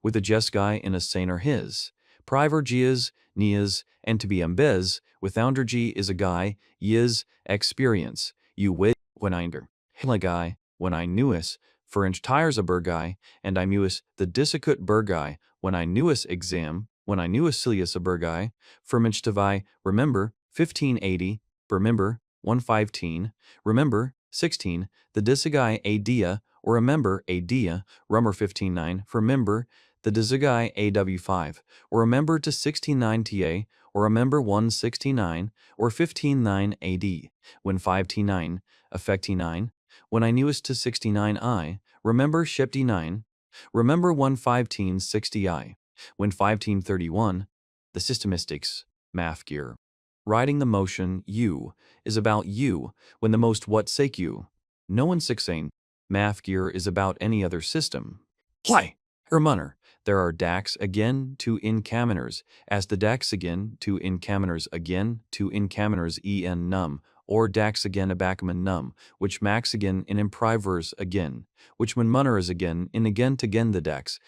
Speaker 1: with a jeskai in a saner his. Privergias, nias, and to be embez, with oundergy is a guy, yis, experience, you wit, when einder. Helagai, when I knewis, for inch tires a burgai, and I mewis the disakut burgai, when I knewis exam, when I knewis cilius a burgai, for minch tavai, remember, 1580, remember, 115, remember, 16, the disagai a dia, or remember a dia, rummer 15.9, for member, the disagai aw5, or remember to 16.9 ta, or remember 169, or 15.9 ad, when 5t9, affecti 9, when I knewest to 69i, remember shepti 9, remember 115 60i, when 1531, the systemistics, math gear. Riding the motion, you, is about you, when the most what sake you. No one sixane, math gear is about any other system. Why? Hermunner, there are dax again, two incaminers, as the dax again, two incaminers again, two incaminers en num, or dax again abacman num, which max again in imprivers again, which when munner is again, in again to again the dax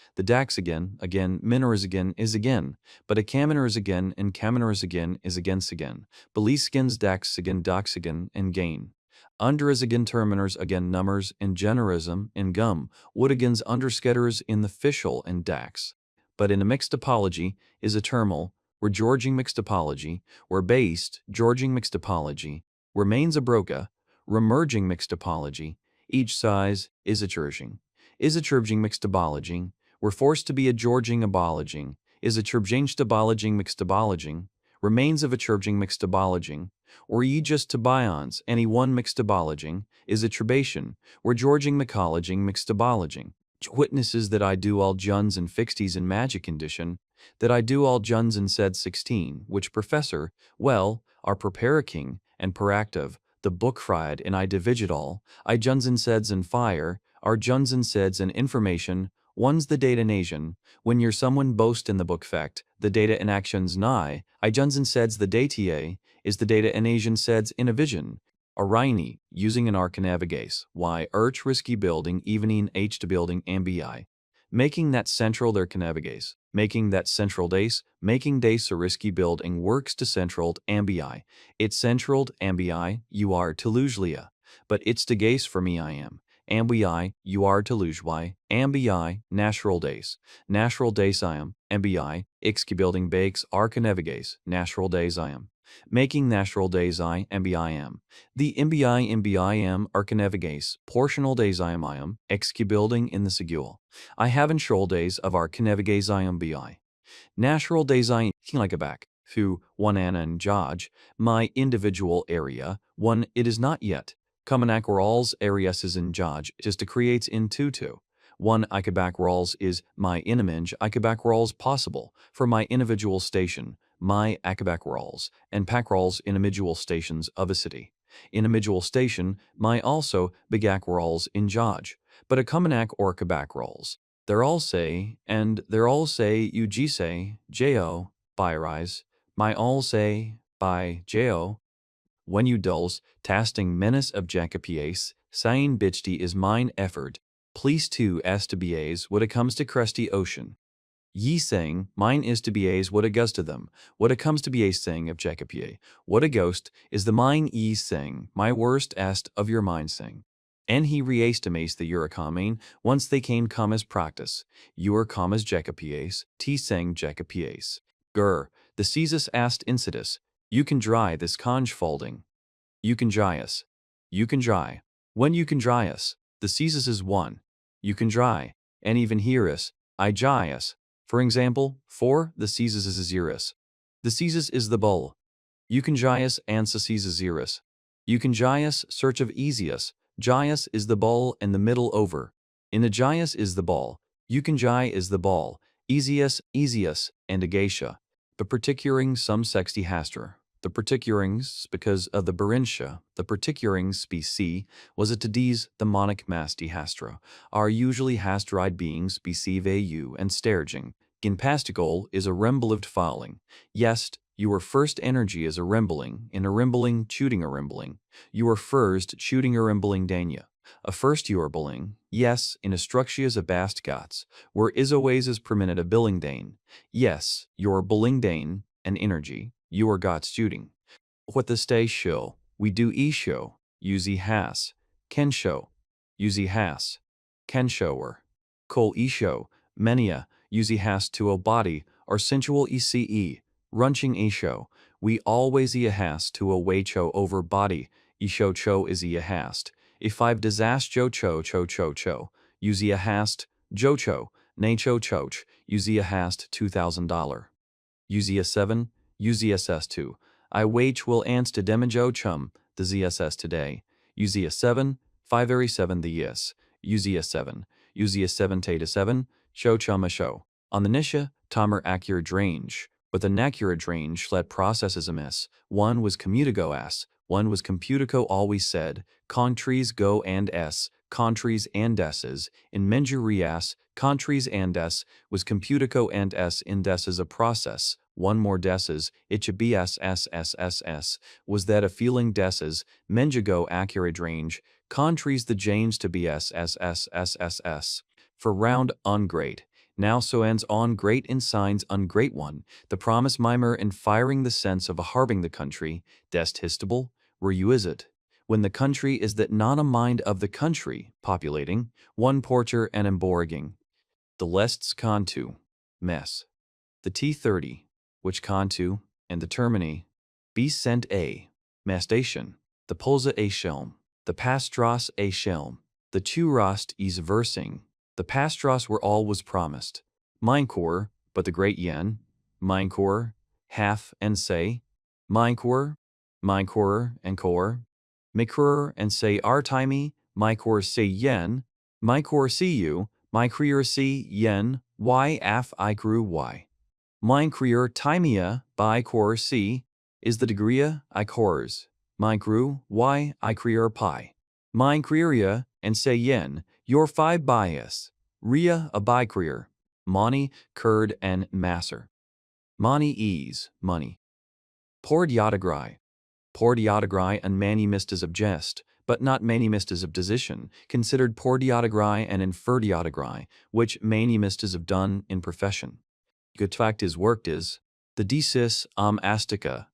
Speaker 1: again, minor is again, but a caminer is again, and caminer is against again, beliskins dax again dox again, and gain. Under is again terminers again numbers in generism in gum, wood against undersketters in the fischel and dax. But in a mixed topology is a termal, where Georging mixed topology, where based, Georging mixed topology, remains a broca, remerging mixed topology, each size is a churging mixed topologing, we're forced to be a Georging abologing, is a churging topologing mixed topologing, remains of a churging mixed topologing, or ye just to bions, any one mixed topologing, is a turbation, where Georging mycologing mixed topologing. Witnesses that I do all juns and fixties in magic condition, that I do all juns and said 16, which professor, well, are preparaking and peractive, the book fried and I divided all, I juns and seds and fire, are juns and seds and information, one's the data nation, when you're someone boast in the book fact, the data in actions nigh, I juns and seds the data, is the data in Asian seds in a vision, Arini, using an arc navigase, y urch risky building evening h to building ambi, making that central their navigase, making that central dace, making dace a risky building works to centraled ambi, it's centraled ambi, you are to luglia, but it's to gaze for me I am, ambi, you are to luge ambi, natural dace I am, ambi, ixki building bakes arc navigase, natural days I am. Making natural days I, MBIM. The MBIM arcanevigase, portional days I am, exki building in the segul. I have enshol days of arcanevigase I am BI. Natural days I like a back, through one Anna and Jaj, my individual area, one it is not yet. Commanac Rawls areas is in Jaj, just to creates in tutu. One Icabak Rawls is my inimage Icabak Rawls possible for my individual station. My Akabak Rawls, and Pack Rawls individual stations of a city. Individual station, my also Bigak Rawls in Jaj, but a Kumanak or Kabak Rawls. They're all say, and they're all say UG say, Jo, by rise, my all say, by Jo. When you dulls, tasting menace of Jacopiace, saying bitchty is mine effort, please to as to be's what it comes to crusty ocean. Ye saying, mine is to be a's what a ghost to them, what it comes to be a saying of Jacopie, what a ghost is the mine ye saying, my worst est of your mind saying. And he reestimates the Eurocomane once they came as practice. Eurocomas Jacopies, T-Seng Jacopies. Gur, the Caesar asked Incidus, you can dry this conj folding. You can dry us. You can dry. When you can dry us, the Caesar is one. You can dry, and even hear us, I dry us. For example, for the Caesar is a zerus. The Caesar is the bowl. You can dry us and Caesar zerus. You can dry us search of easius. Jaius is the ball and the middle over. In the Jaius is the ball. You can jai is the ball. Easius, and a geisha. The particuring some sexty hastra. The particulings, because of the Berintia, the particulings specie, was a tadis, the monic masti hastra, are usually hastride beings vu and sterging. Ginpastigol is a remblived filing. Yest, your first energy is a rembling, in a rembling, shooting a rembling. Your first shooting a rembling dania. A first urbling, yes, in a structures a bast gots, where is always as permanent a billing dane. Yes, your billing dane, an energy, you are got shooting. What the stay show, we do show, uzi has, can show, uzi has, can shower. Kol show, mania, uzi has to a body, or sensual ece, runching show. We always has to a way cho over body, show cho is hast. If 5 disaster cho, uzi hast, jocho, nacho choch, uzi hast $2,000. Uzi 7, UZSS 2. I wage will ans to demajo chum, the ZSS today. Uzi 7, 5 the yes. Uzi 7, Uzi 7 Tata 7, show chum a show. On the nisha, Tomer accurate range, but the inaccurate range let processes amiss. One was commutico s, one was computico always said, countries go and s, countries and s's, in menjurias, countries and s, was computico and s in des as a process, one more des's, it should be s, was that a feeling des's, menjago accurate range, countries the James to be s. For round on great. Now so ends on great in signs ungreat one, the promise mimer in firing the sense of a harbing the country, dest histable, where you is it? When the country is that not a mind of the country, populating, one porter and emborging. The lests contu, mess. The T30, which contu, and the termini, be sent a, mastation, the pulsa a shelm, the pastros a shelm, the churost is versing, the pastros were all was promised. Minecore, but the great yen, minecore, half and say, minecore and core, mikor and say artimi, mycore say yen, mycore see you, my creer see yen, y af I grew y. Mine creer timia by core c is the degrea I cores. Mine crew y I creer pi. Mine creeria and say yen, your 5 bias. Ria a by creer. Mani, curd and masser. Mani ease, money. Pordiatagrai. Pordiatagrai and manimistas of jest, but not manimistas of decision, considered pordiatagrai and inferdiatagrai, which manimistas have done in profession. Good fact is worked is, the decis astico,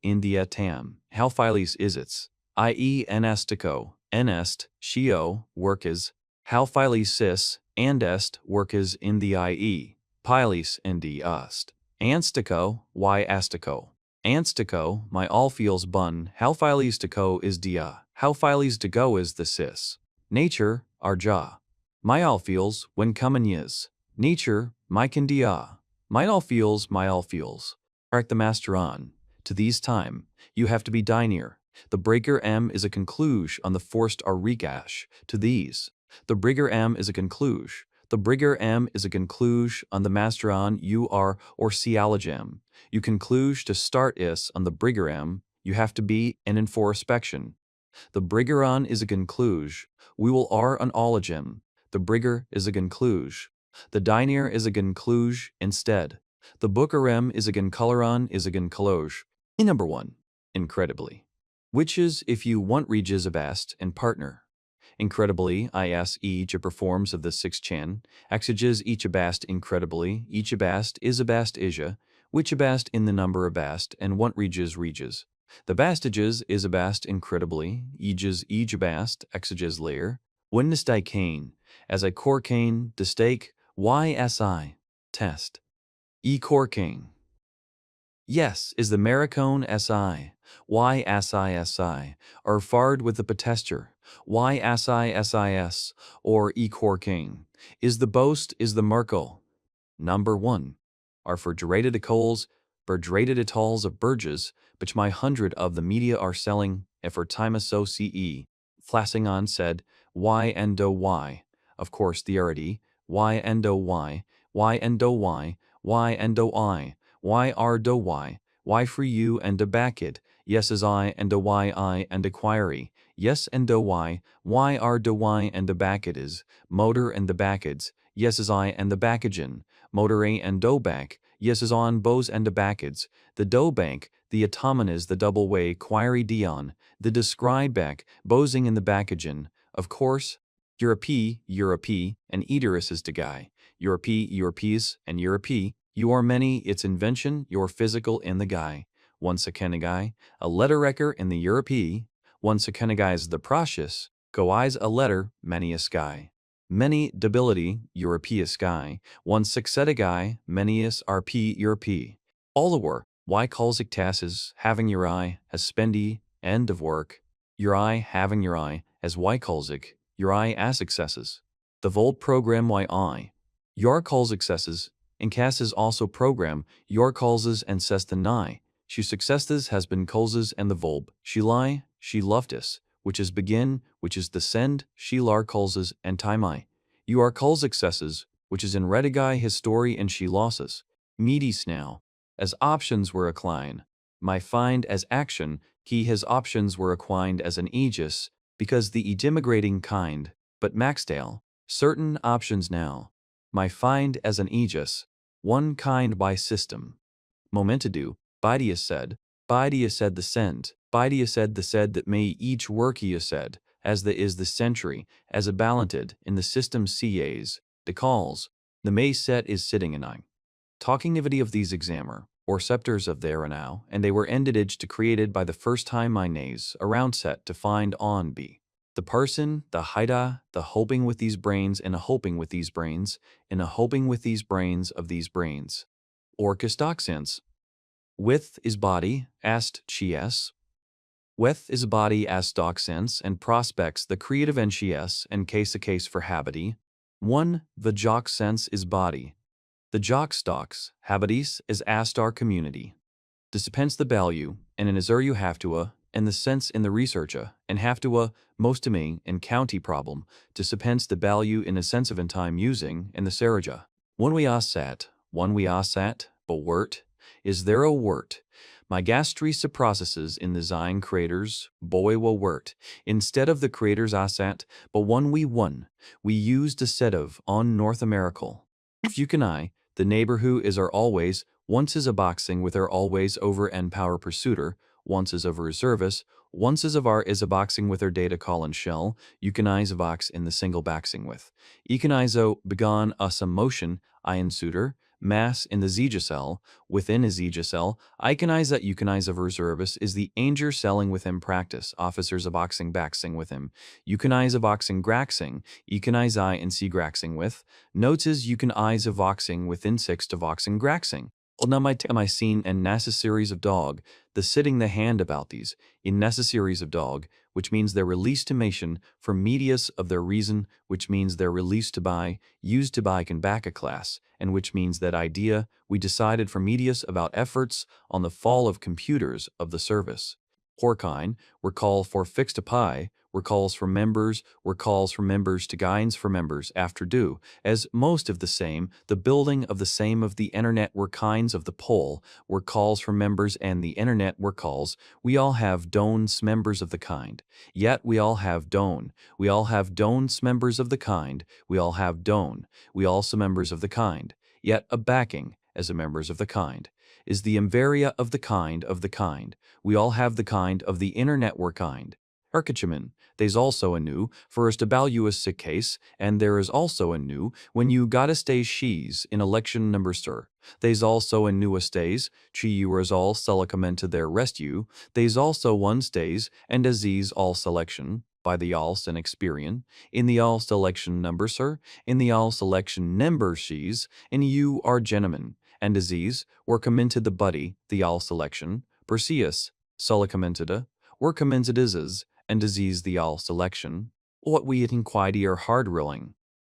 Speaker 1: in the tam, halphiles isits, i.e. anastico, enest, shio, work is, halphiles cis, and est, work is in the ie, piles in the ust, anstico, y astico. Anstico, my all feels bun, halphiles tico is dia, halphiles to go is the cis. Nature, our jaw. My all feels, when common is. Nature, my can dia. My all feels. Crack the master on. To these time, you have to be dinier. The breaker m is a concluge on the forced arigash. To these, the brigger m is a concluge. The brigger m is a concluge on the master on you are or cialogem. You concluge to start is on the brigger m, you have to be and in for inspection. The brigger on is a concluge. We will are on ologem. The brigger is a concluge. The dinier is a concluge instead. The bookerem is a concoloron is a concloge. In number 1, incredibly. Which is if you want reges abast and partner. Incredibly, is each performs of the 6 chan, exeges each abast incredibly, each abast is abast isja, which abast in the number abast, and want reges. The bastages is abast incredibly, eges ejabast, exeges layer, witness die cane, as I corcane, the stake, ysi, test. E corcane. Yes, is the maricone si, ysi, or fard with the potesture, ysi, or e corcane. Is the boast, is the Merkel. Number 1. Are refrigerated atols, burdrated atolls of Burgess, which my hundred of the media are selling, for time so ce. Flassingon said, y endo y. Of course the arity, y endo y, y endo y, y endo I, y r do y for you and a backit, yes as I and a y and a query, yes and do y r do y and a backit is, motor and the backids, yes as I and the backagen, motor a and do back, yes as on bows and the backids, the do bank, the automanas the double way query dion, the describe back, bowsing in the backagen, of course, Europe, and eaterus is the guy, Europees, and Europe, you are many, its invention, your physical in the guy. One sekenagai, a letter wrecker in the Europe, one sekenagai is the precious, go eyes a letter, many a sky. Many debility, Europea sky, one succedigai, manyus RP Europe. All the work, why calls it tasses, having your eye, as spendy, end of work. Your eye, having your eye, as why calls it, your eye as successes. The Volt program why I. Your calls successes, and Casses also program, your causes and says the nigh. She successes has been causes and the volb, she lie, she loftus, which is begin, which is descend, she lar causes and time I. You are calls successes, which is in redigai his story and she losses. Meaties now, as options were accline. My find as action, he his options were acquined as an aegis, because the edimigrating kind, but Maxdale, certain options now. My find as an aegis, one kind by system. Momentadu, Bidia said the send, Bidia said the said that may each work he said, as the is the century, as a balanted, in the system CAs, the calls, the may set is sitting in I. Talkingivity of these examiner, or scepters of there and now, and they were ended to created by the first time my nays, around set to find on be. The person, the haida, the hoping with these brains, and a hoping with these brains, and a hoping with these brains of these brains. Orcus sense. With is body, ast chies. With is body as sense and prospects the creative ncs and case a case for habity. 1. The jock sense is body. The jock stocks, habitis is astar community. Dispense the value, and in azur have to and the sense in the researcher, and have to most to me, and county problem, dispense the value in a sense of in time using, in the saraja. One we sat, but wort, is there a wort? My gastrisa processes in the Zion creators, boy will wort, instead of the creators asat, but one we used a set of on North Americal. If you can the neighbor who is our always, once is a boxing with our always over and power pursuiter, once is over reservice, once is of our is a boxing with our data call and shell, you can eyes a box in the single boxing with. Econizo begon us a motion, ion suitor, mass in the Zegicell, within a Zegicell, iconize that euconize of reservice is the anger selling with him practice, officers a boxing baxing with him, euconize a boxing graxing, econize I and see graxing with, notes is you can eyes a voxing within 6 to voxing graxing. My scene and necessaries of dog, the sitting the hand about these, in necessaries of dog, which means their release to mation from medius of their reason, which means their release to buy, used to buy can back a class, and which means that idea, we decided for medius about efforts on the fall of computers of the service. Horkine, were call for fixed to pi, were calls for members to guines for members after do, as most of the same, the building of the same of the internet were kinds of the pole, were calls for members and the internet were calls, we all have dons members of the kind, yet we all have dons members of the kind, we all have we also members of the kind, yet a backing, as a members of the kind, is the imvaria of the kind, we all have the kind of the inner network kind. Archichamin, there's also a new, first about you sick case, and there is also a new, when you gotta stay she's in election number sir. There's also a new stays, chi you is all selecament to their rest you, there's also one stays, and disease all selection, by the all and experience, in the all selection number sir, in the all selection number she's, in you are gentlemen, and disease, were commented the buddy, the all selection, Perseus, selecamented, were commented is, and disease the all selection, what we at inquiry are hard rilling.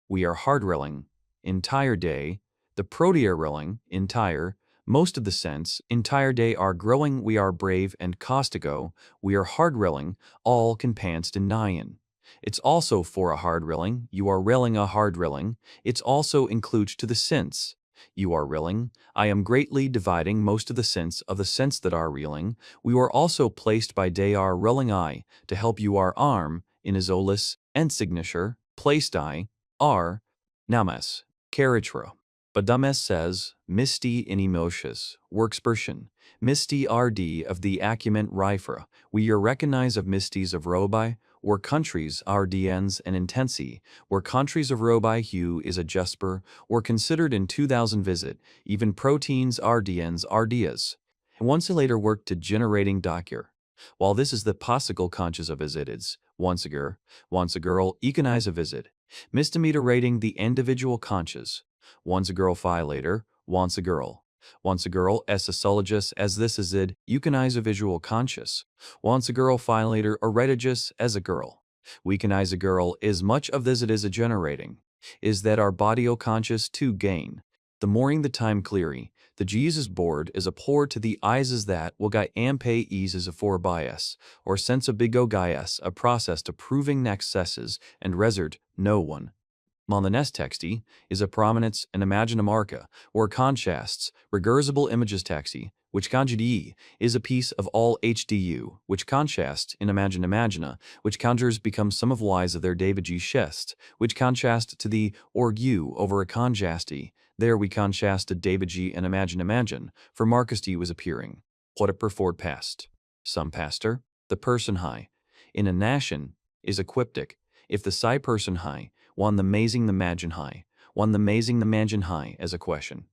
Speaker 1: We are hard rilling, entire day, the protea rilling, entire, most of the sense, entire day are growing we are brave and costigo, we are hard rilling, all can pants denyin. It's also for a hard rilling, you are rilling a hard rilling, it's also includes to the sense. You are rilling, I am greatly dividing most of the sense of the sense that are reeling, we were also placed by day are rolling I, to help you our arm, in isolus, and signature, placed I, are, namas, carriagera. Badames says, misty in emotious, worksperson, misty rd of the acumen rifra, we are recognize of misties of robi, or countries rdns and intensi, where countries of robi hue is a jasper, or considered in 2000 visit, even proteins rdns rdias. Once a later work to generating docure. While this is the possible conscious of visiteds, once a girl, econize a visit, misdemeanor rating the individual conscious, once a girl phi later, once a girl as a sylogist as this is it, eucanize a visual conscious, once a girl phi later or retigus as a girl. Weakanize a girl is much of this it is a generating, is that our body conscious to gain. The mooring the time cleary, the Jesus board is a pour to the eyes is that will guy ampe eases a for bias, or sense a bigo gaias a process to proving nexesses and resert no one. Monanes texti is a prominence and imagina marca, or contrasts, recursable images texti, which conjugee is a piece of all HDU, which contrast in imagina, which conjures become some of wise of their David G. Chest, which contrast to the orgu over a conjasti. There we contrast to David G. and imagine, for Marcus D. was appearing. What a performed past. Some pastor, the person high. In a nation, is equiptic, if the psi person high, one the amazing the imagine high, one the amazing the imagine high as a question.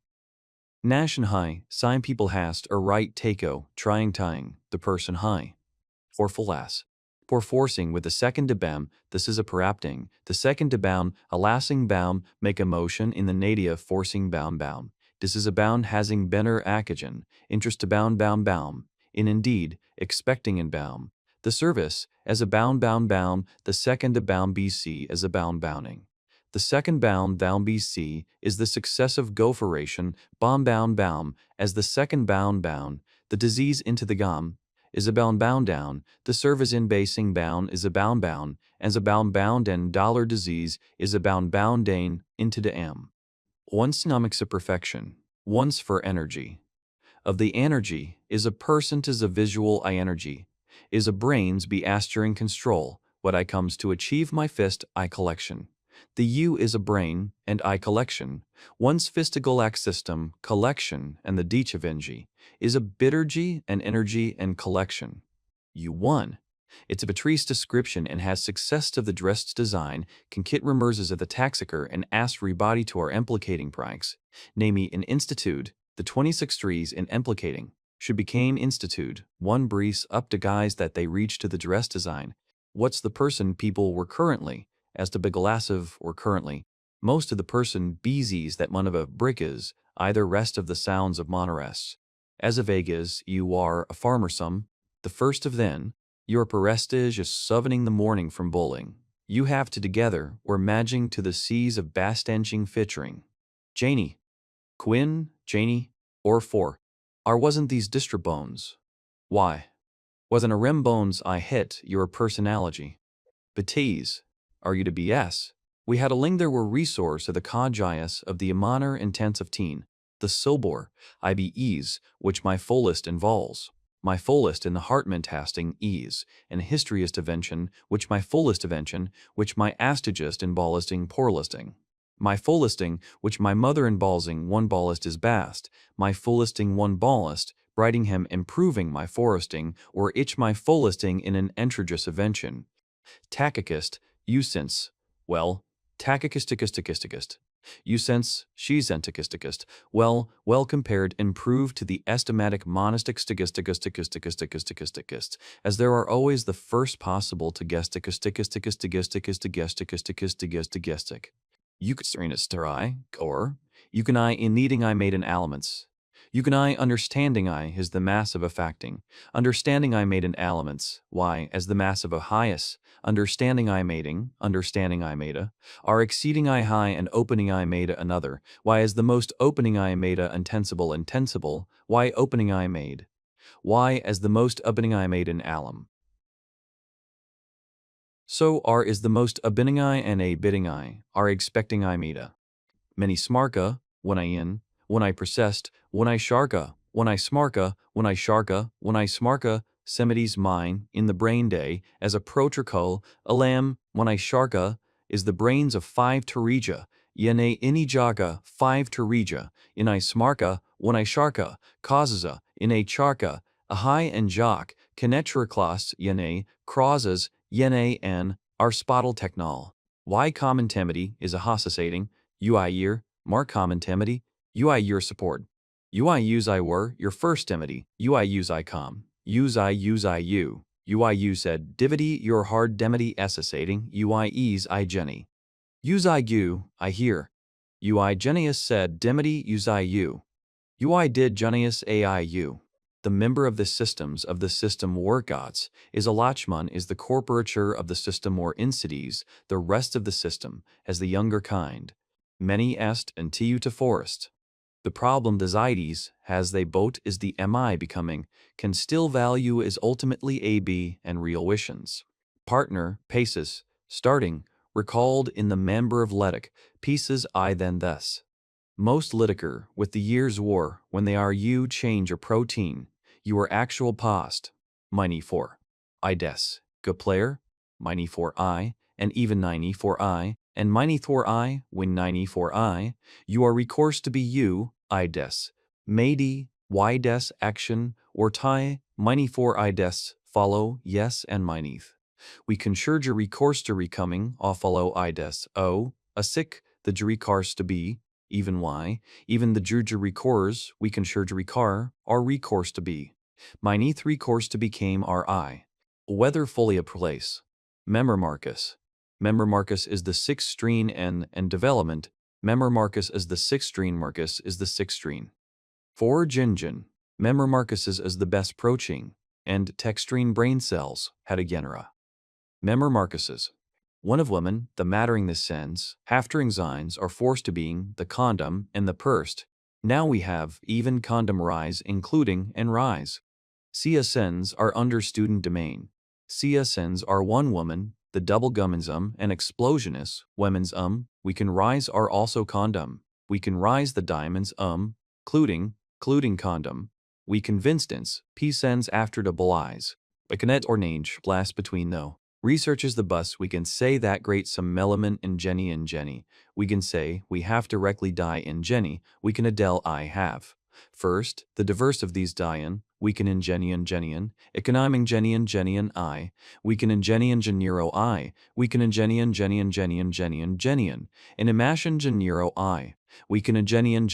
Speaker 1: Nation high, sign people hast or right takeo, trying tying, the person high. For full for forcing with the second debam, this is a perapting, the second debound, a lasting baum, make a motion in the nadia forcing baum. This is a bound hasing benner acogen, interest to bound, in indeed, expecting in baum. The service, as a bound, the second a bound BC as a bounding. The second bound BC is the successive gopheration, bound, as the second bound, the disease into the gum, is a bound down, the service in basing bound is a bound, as a bound and dollar disease is a bound dane into the m. Once nomics of perfection, once for energy. Of the energy, is a person tis a visual I energy, is a brains be asturing control, what I comes to achieve my fist I collection. The U is a brain, and I collection, one's fistigal system, collection, and the deech of energy, is a bittergy and energy and collection. U1. It's a Patrice description and has success of the dressed design, can kit remerses of the taxiker and ask rebody to our implicating pranks, namely in institute, the 26 trees in implicating, should became institute, one breeze up to guys that they reach to the dress design. What's the person people were currently, as to beglassive or currently, most of the person beesies that one of a brick is, either rest of the sounds of monores. As a Vegas, you are a farmer some, the first of then, your prestige is sovening the morning from bowling. You have to together, or madging to the seas of bastanching fitchering. Janie. Quinn, Janie, or for. Are wasn't these distra bones? Why? Wasn't a rim bones I hit your personality? Betees. Are you to BS? We had a ling there were resource of the congias of the manner intensive teen, the sobor, IBEs, which my fullest involves. My fullest in the Hartman tasting ease, and historyist invention, which my fullest invention, which my astigist in ballisting poor listing. My fullisting, which my mother in ballsing one ballist is bast, my fullisting one ballist, brighting him improving my foresting, or itch my fullisting in an entrigous invention. Tachicist, usence, well, tachicisticist. Usence, she's anticisticist, well compared, improved to the estimatic monistic stigisticist, as there are always the first possible to gestic. You could sterinesterai, or you can I in needing I made in elements. You can I understanding I is the mass of a facting. Understanding I made in elements, why, as the mass of a highest, understanding I mating, understanding I made are exceeding I high and opening I made another, why as the most opening I made intensible, why opening I made, why as the most opening I made in alum. So R is the most opening I and a bidding I, are expecting I made many smarka, when I processed, when I sharka, Semites mine, in the brain day, as a protracole, alam, when I sharka, is the brains of 5 Terija, yene inijaga, 5 Terija, in I smarka, when I sharka, causes in a charka, a high and jock, connecturaclas, yene, crosses, yene and, arspottle technol. Y common temity is a hosasating, UI year, mark common temity, UI year support. UI use I were, your first temity, UI use I com. Use I you. UI you said divity your hard demity essasating, UI ease I jenny. Use I you, I hear. UI genius said demity use I you. UI did genius AIU. The member of the systems of the system war gods is a Lachman is the corporature of the system war incides, the rest of the system, as the younger kind. Many est and tiu to forest. The problem desides, has they boat is the mi becoming, can still value is ultimately ab and real wishes. Partner, paces, starting, recalled in the member of Letic, pieces I then thus. Most litiker, with the year's war, when they are you change a protein, you are actual past. Mini for I des, good player, mini for I, and even 90 for I, and mini for I, when 90 for I, you are recourse to be you, I des, maybe, y des action, or tie, mini for I des, follow, yes, and mineth. We conjure recourse to recoming, follow I des, a sick, the recourse to be, even why, even the juju recourse, we conjure recar, our recourse to be. Mineth recourse to became our I. Whether fully a place. Memormarcus. Memormarcus is the sixth strain and development. Memormarcus is the sixth strain, Marcus is the sixth strain. For Jinjin. Memormarcus is the best protein, and textrine brain cells, had a genera. Memormarcuses. One of women, the mattering this sense, haftering signs are forced to being the condom and the pursed. Now we have even condom rise including and rise. CSNs are under student domain. CSNs are one woman, the double gummins and explosionists, women's we can rise are also condom. We can rise the diamonds including condom. We convincedance, p-sens after double eyes. A canet or nange, blast between though. Researches the bus we can say that great some melanin in Jenny. We can say we have directly die in Jenny, we can Adele I have. First, the diverse of these dian, we can in Genian, economing Genian I, we can in Genian Genero I, we can in Genian, in Imashin Genero I, we can in Genian,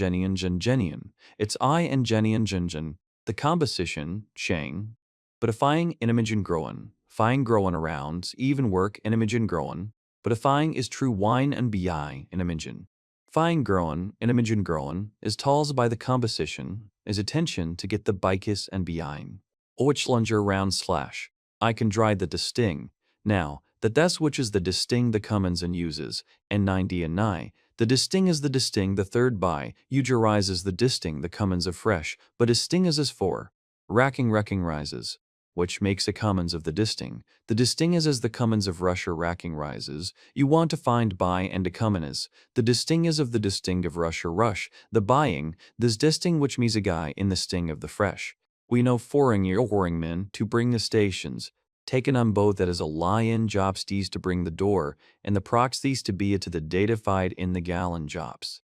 Speaker 1: it's I and Genian Jinjin, the composition, Shang, but ifying inimagen groen. Fine growing around, even work in Imogen growing, but a fine is true wine and bi in Imogen. Fine growing in Imogen growing is talls by the composition, is attention to get the bikis and bein. Which lunger round slash. I can dry the disting. Now, that's which is the disting the commons and uses, and 90 and nigh. The disting is the disting the third by, rise is the disting the commons of fresh, but disting is as for. Racking rises. Which makes a commons of the disting. The disting is as the commons of Russia racking rises. You want to find by and a commons. The disting is of the disting of Russia rush. The buying, this disting which means a guy in the sting of the fresh. We know foreign year whoring men to bring the stations. taken on both that is a lion jobs these to bring the door, and the proxies to be it to the datafied in the gallon jobs.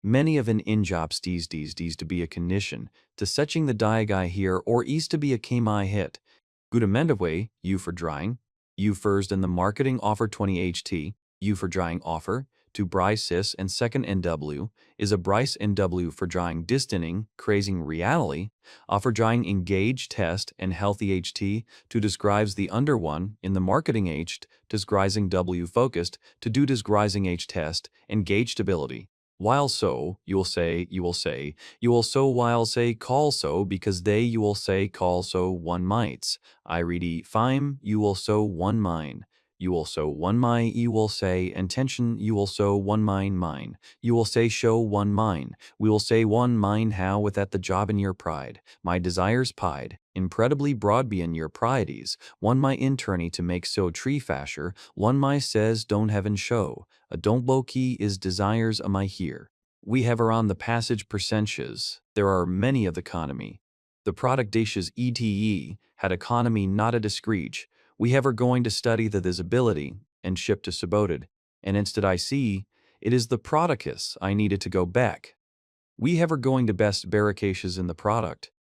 Speaker 1: Many of an in jobs these to be a condition, to setching the diagai here or east to be a kmi hit. Good amendaway, U for drying, U first in the marketing offer 20HT, U for drying offer, to Bryce and second NW, is a Bryce NW for drying distancing, crazing reality, offer drying engage test and healthy HT, to describes the under one in the marketing H, describing W focused, to do describing H test, engaged ability. While so, you will say, while say, call so, because they, you will say, call so, one mites. I read fime, you will so, one mine. You will so, one my, you will say, intention, you will so, one mine. You will say, show, one mine. We will say, one mine, how, with at the job in your pride. My desires pied, incredibly broad be in your priorities. One my interny to make so tree fasher, one my says, don't heaven show. A don't low key is desires am I here. We have around the passage percentages. There are many of the economy. The product dishes ETE had economy not a discreech. We have are going to study the disability and ship to suboted. And instead I see, it is the producus I needed to go back. We have are going to best barrications in the product.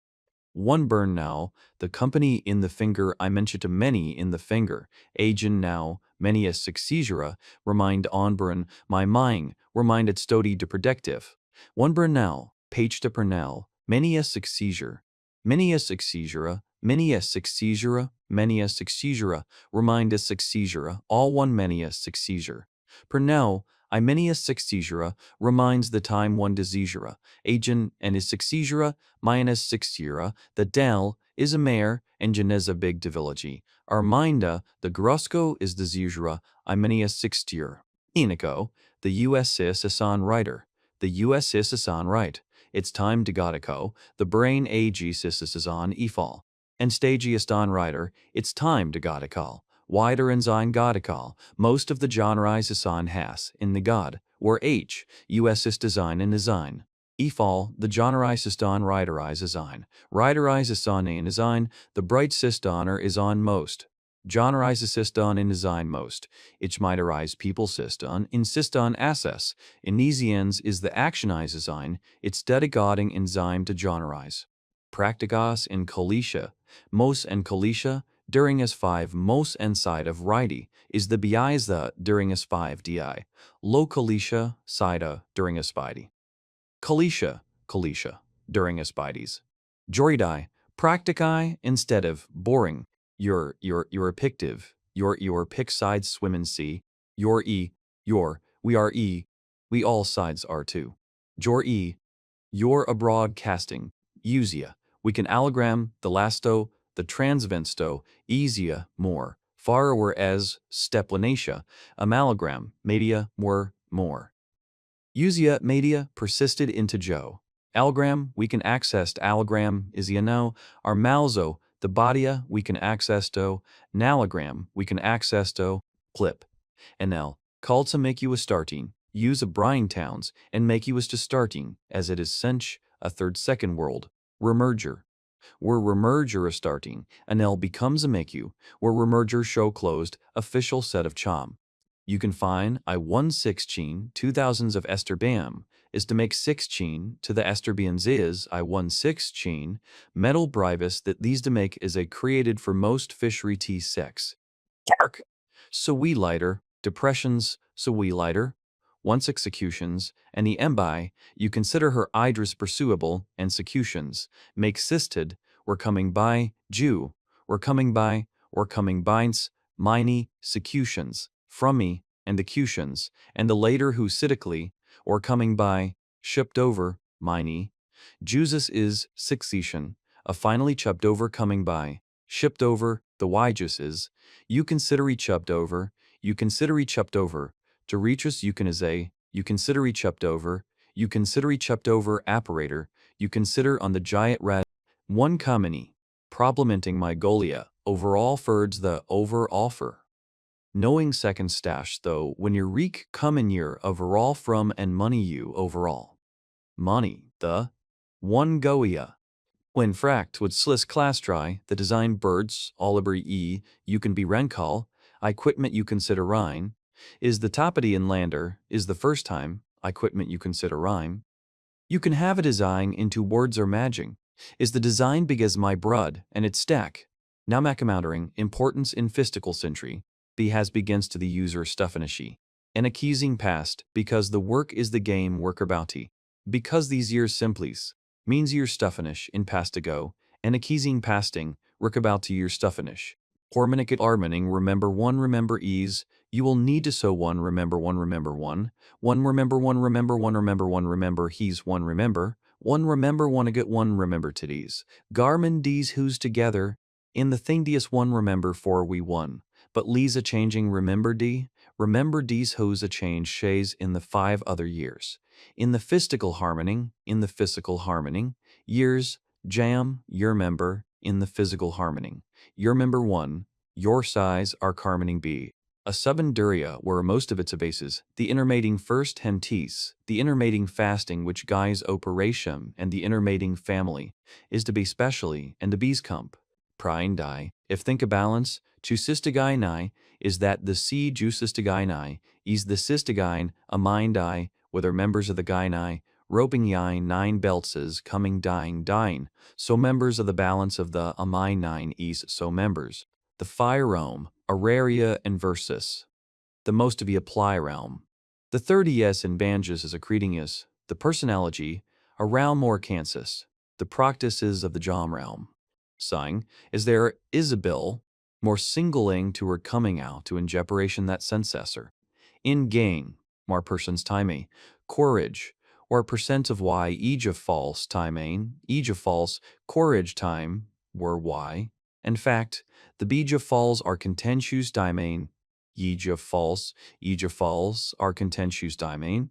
Speaker 1: One burn now, the company in the finger I mentioned to many in the finger, agent now, many as successura, remind on burn, my mind, reminded stody de predictive. One burn now, page to pernell, many as successor, many as successura, many as successura, many as successura, remind as successura, all one many as successor. Pernell, I many as successura, reminds the time one diseasura, agent and is successura, minus successura, the del is a mare, and geneza big divilogy. Arminda, the grusco is diseasura, I many as successura. Inico, the US is on writer. The US is on right. It's time to gotico, the brain aegis is on efall. And stagiest on writer, it's time to gotical. Wider and sein godical, most of the genres is on has, in the god, where H, US is design and design. Efall, the genreis is on writerize design. Writerize is on in design, the bright systoner is on most. Genreis assist on in design most. Ich miterize people syston, insist on assess. Inesians is the actionize design, it's dedicating enzyme to generize. Practicas in Kalisha, mos and Kalisha, during S5 mos and side of righty is the bi's the during S5 di. Lo Kalisha, sida during S5. Kalisha, during S5's. Joridai, practici instead of boring. Your epictive, your pick sides swim in sea. Your we are we all sides are too. Jor your abroad casting. Usia, we can allogram, the lasto, the transvensto, easier, more, far whereas, steplanatia, amalgam, media, more. Usia media persisted into Joe. Algram, we can access to allogram, is now, our malzo, the bodia, we can access to, nalogram, we can access to, clip. NL, called to make you a starting, use a Brian Towns, and make you as to starting, as it is sench, a third second world, remerger. Where remerger is starting, NL becomes a make you, where remerger show closed, official set of chom. You can find I-16 2000s of Esther Bam is to make 16 to the Esther Bians is I-16 metal brivus that these to make is a created for most fishery tea sex. Dark. So we lighter, depressions, so we lighter, once executions, and the embi, you consider her idris pursuable, and secutions, make sisted, we're coming by, Jew, we're coming by, or coming binds, miney, secutions, from me, and accutions, and the later who sidically, or coming by, shipped over, miney. Jesus is succession, a finally chupped over coming by, shipped over, the yjus is, you consider each chupped over, you consider each chupped over, to reach us you consider each chupped over, you consider each chupped over apparator, you consider on the giant red, one kamini, problementing my golia, overall furds the over offer. Knowing second stash though when your reek come in year overall from and money you overall. Money, the one goia. When fract would slis class try, the design birds, Oliver you can be rencall, I quitment you consider rhyme, is the toppity in lander, is the first time, I quitment you consider rhyme. You can have a design into words or maging, is the design because my brud, and its stack. Now macamountering, importance in fistical century, be has begins to the user stuffinashi. And a keysing past, because the work is the game worker bounty. Because these years simplies, means year stuffinish in past ago, and a keysing pasting, work about to year stuffinish. Hormonic armoning remember ease, you will need to so one remember one remember one. One remember one remember one remember one remember he's one remember one a get one remember titties. Garmin D's who's together, in the thing D's one remember for we one. But Lee's a changing remember D's who's a change shays in the 5 other years. In the physical harmony, years, jam, your member, in the physical harmony. Your member 1, your size are carmening B. A subenduria where most of its bases, the intermating first hentis, the intermating fasting which guys operation and the intermating family, is to be specially and to be's comp. Prine die, if think a balance, to cystogynai, is that the C jucystogynai, is the cystogyn, a mind die, whether members of the gyni, roping yine 9 beltses coming dying, so members of the balance of the amine 9 is so members. The fire realm, Araria and Versus. The most to be apply realm. The third es in Banjas is a creatingus, the personality, a realm more Kansas, the practices of the Jom realm. Sign, is there Isabel, more singling to her coming out to injeperation that sensessor. In gain, more persons time, courage, or percent of y, each of false time, each of false, courage time, were y. In fact, the bija falls are contentious dimane, yeja false are contentious dimane,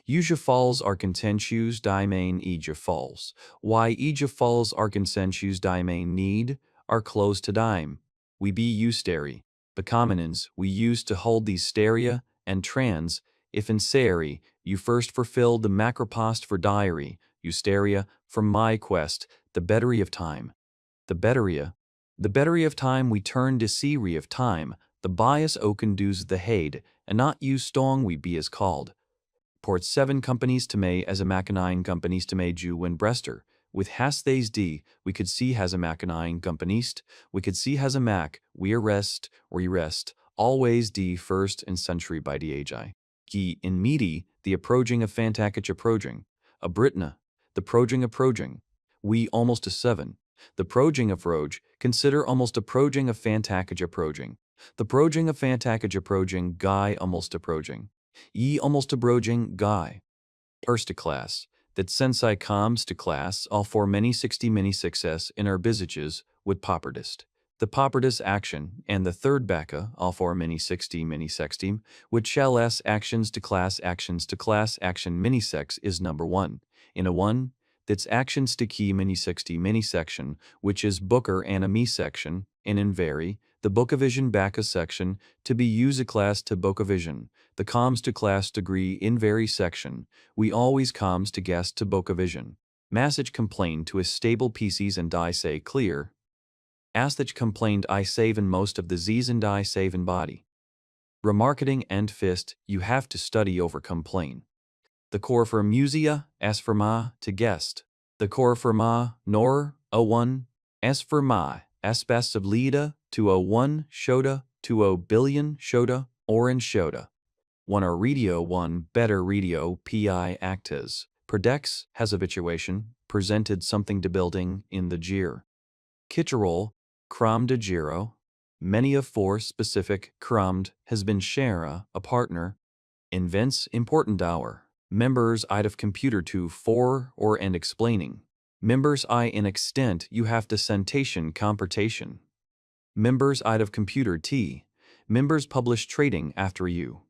Speaker 1: uja falls are contentious dimane, eja falls. Why eja falls are contentious dimane need, are close to dime. We be eusteri. Becominins, we use to hold these steria, and trans, if in seri, you first fulfilled the macropost for diary, eusteria, from my quest, the bettery of time. The bettery of time we turn to seery of time, the bias oaken doos the haid, and not use stong we be as called. Port 7 companies to may as a machinine companies to may Jew when breaster. With has d, we could see has a machinine companist, we could see has a mac, we arrest, or rest, always d first in century by dhi. Gi in medi, the approaching of fantakich approaching, a Britna, the approaching, we almost a 7. The proging of Roge, consider almost approaching of fantakage approaching. The proging of fantakage approaching, guy almost approaching. Ye almost approaching, guy. Ersta class, that sensei comes to class all for many 60 many success in our bisages would popperdist. The popperdist action, and the third bacca, all for many 60 many sexteam, would shall s actions to class action mini sex is number 1. In a 1, that's actions to key mini 60 mini section, which is booker anime section, and in vary, the bookavision bacca section, to be use a class to bookavision, the coms to class degree in vary section, we always coms to guest to bookavision. Massage complained to a stable PCs and I say clear. Asthich complained I save in most of the Z's and I save in body. Remarketing and fist, you have to study over complain. The core for musia, as for ma, to guest. The core for ma, nor, a 1, as for ma, aspects of lida, to a 1, shoda, to a billion, shoda, orange shoda. 1 or radio 1, better radio, pi actas. Perdex has habituation, presented something to building in the jeer. Kitcherol, crom de giro. Many of 4 specific, crommed, has been shara, a partner. Invents important hour. Members I'd of computer to for or and explaining. Members I in extent you have to sentation comportation. Members I'd of computer T. Members publish trading after you.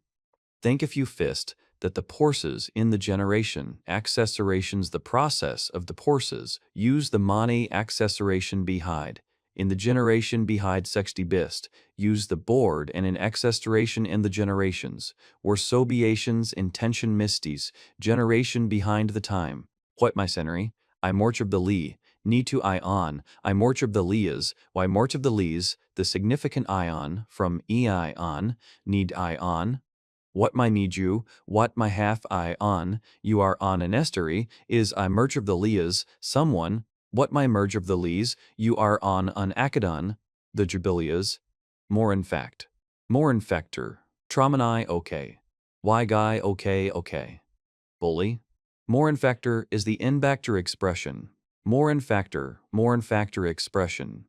Speaker 1: Think if you fist that the porces in the generation accessorations the process of the porces use the money accessoration behind. In the generation behind 60 bist, use the board and in accessoration in the generations, or sobiations intention misties, generation behind the time. What my century, I morch of the lee, need to ion, I morch of the lias, why morch of the lias, the significant ion, from ion, need ion, what my need you, what my half ion, you are on an estuary, is I merge of the lias, someone, what my merge of the lias, you are on an acadon, the jubilias, more in fact, more infector, traumani okay, why guy okay. Bully. More infactor is the infactor expression. More infactor expression.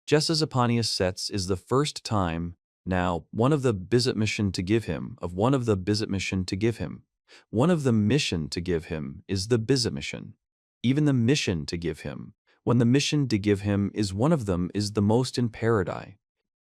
Speaker 1: Just as Eponnius sets is the first time, now, one of the bizet mission to give him, of one of the bizet mission to give him. One of the mission to give him is the bizet mission. Even the mission to give him, when the mission to give him is one of them is the most in paradise.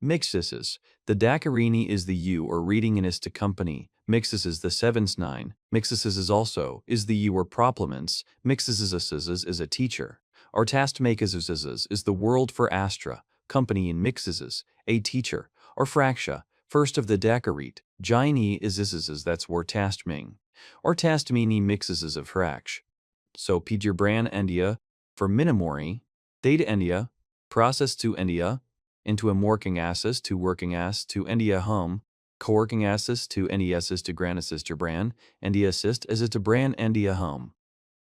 Speaker 1: Mixes, the Dakarini is the you or reading in is to company. Mixes is the sevens nine. Mixes is also is the you or proplements. Mixes is a teacher. Our task makers is the world for Astra. Company in mixes a teacher. Or fractia, first of the Dakarit. Gyni is that's where task ming. Or task mini mixes of fract. So Peter Bran Endia for minimori, theta Endia, process to Endia, into a working asses to working ass to Endia home, co-working asses to NESs to gran assist to Bran, Endia assist as it to Bran Endia home.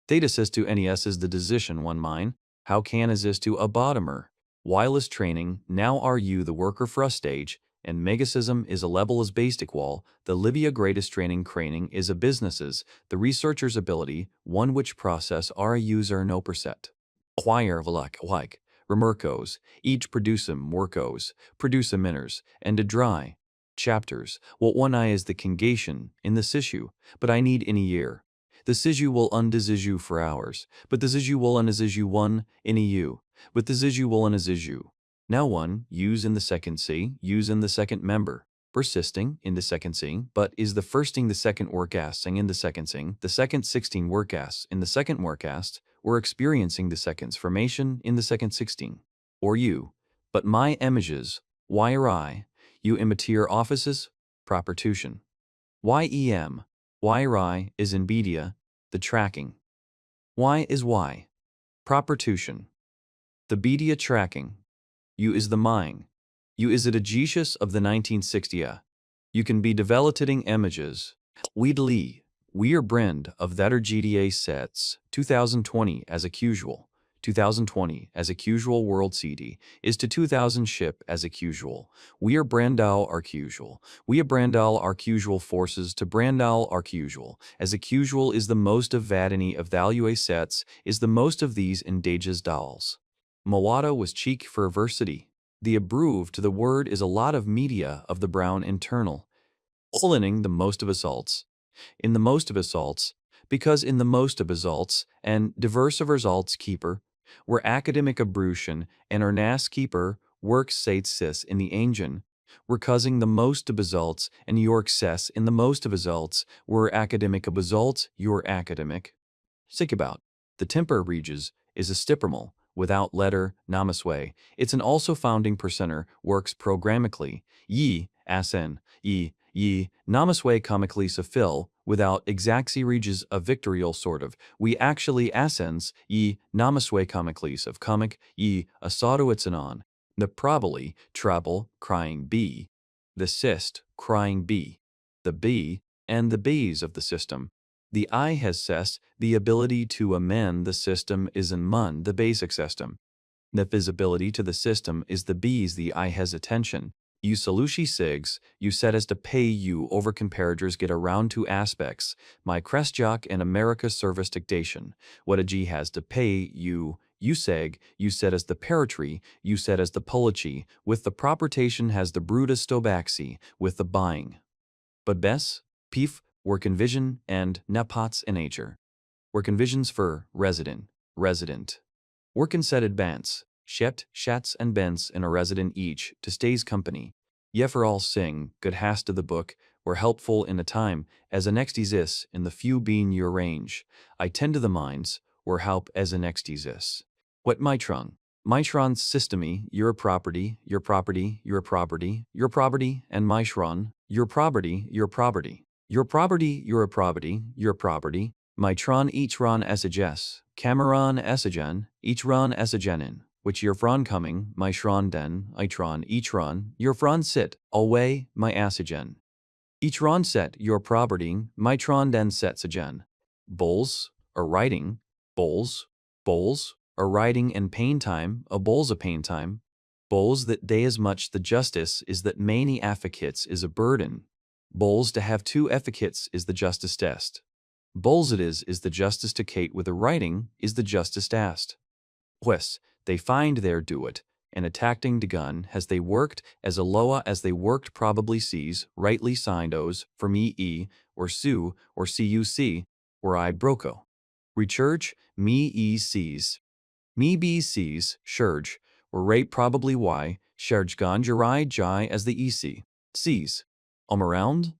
Speaker 1: Theta assist to NES is the decision one mine, how can assist to a bottomer. Wireless training, now are you the worker for a stage, and megasism is a level as basic wall, the Livia greatest training craning is a businesses, the researcher's ability, one which process are a user no percent. Acquire like, remercos, each producem workos, producem inners, and a dry. Chapters, what one I is the congation, in this issue, but I need in a year. The sisu will undesisu for hours, but the sisu will unesisu one, in a u, but the sisu will unesisu. Now one, use in the second C, use in the second member, persisting in the second sing, but is the firsting the second workasting in the second sing, the second 16 workast in the second workast, or experiencing the second's formation in the second 16. Or you, but my images, why are I, you immaterial offices, propertution. YEM, why are I is in bedia, the tracking. Why is why. Propertution. The bedia tracking. You is the mine. You is it a getius of the 1960s. You can be developing images. We are brand of that are GDA sets, 2020 as a usual. 2020 as a usual world CD is to 2000 ship as a usual. We are brandal our usual. We are brandal our usual forces to brandal our usual. As a usual is the most of vadini of value sets is the most of these in Dages dolls. Mawada was cheek for versity. The abreuve to the word is a lot of media of the brown internal. Learning the most of assaults. In the most of assaults, because in the most of assaults, and diverse of results keeper, where academic abrution and our nas keeper works sate sis in the engine, we're causing the most of results and your excess in the most of results, where academic of results, your academic. Think about, the temper reges is a stippermal, without letter, namasway, it's an also founding percenter, works programmically, namasway comically fill, without exacxi reges of victorial sort of, we actually ascends, namasway comically of comic, asado it's an on, the probably, trouble, crying b, the cyst, crying b, the b, and the b's of the system. The I has cess, the ability to amend the system is in mun, the basic system. The visibility to the system is the B's, the I has attention. You solushi sigs, you set as to pay you over comparators get around two aspects, my crestjock and America service dictation. What a G has to pay you seg, you set as the paratree, you set as the polichi, with the propertation has the bruta stobaxi, with the buying. But bess, peef, work in vision, and napots in nature. Work in visions for resident. Work in set advance, shept, shats, and bents in a resident each to stays company. Ye for all sing, good has to the book, were helpful in a time, as a next exists in the few being your range. I tend to the minds, were help as a next exists. What mitron? Mitron's systemy, your property, and mitron, your property, your property, Mitron Ichron Essages, Cameron Essagen, Ichron Essagenin, which your fron coming, my shron den, Itron Ichron, your fron sit, alway, my Assagen. Ichron set, your property, Mitron den sets again. Bowls, or writing, bowls, or writing and pain time, a bowls a pain time. Bowls that day as much the justice is that many advocates is a burden. Bowls to have two advocates is the justice test. Bowls it is the justice to Kate with a writing is the justice asked. Wes, they find their do it, and attacking the gun has they worked as aloha as they worked probably sees, rightly signed O's, for me E, or Sue, or CUC, or I broco. Rechurch, me E sees. Me B sees, shurge, or rate probably Y, sherge ganjarai jai as the EC. Sees. Around?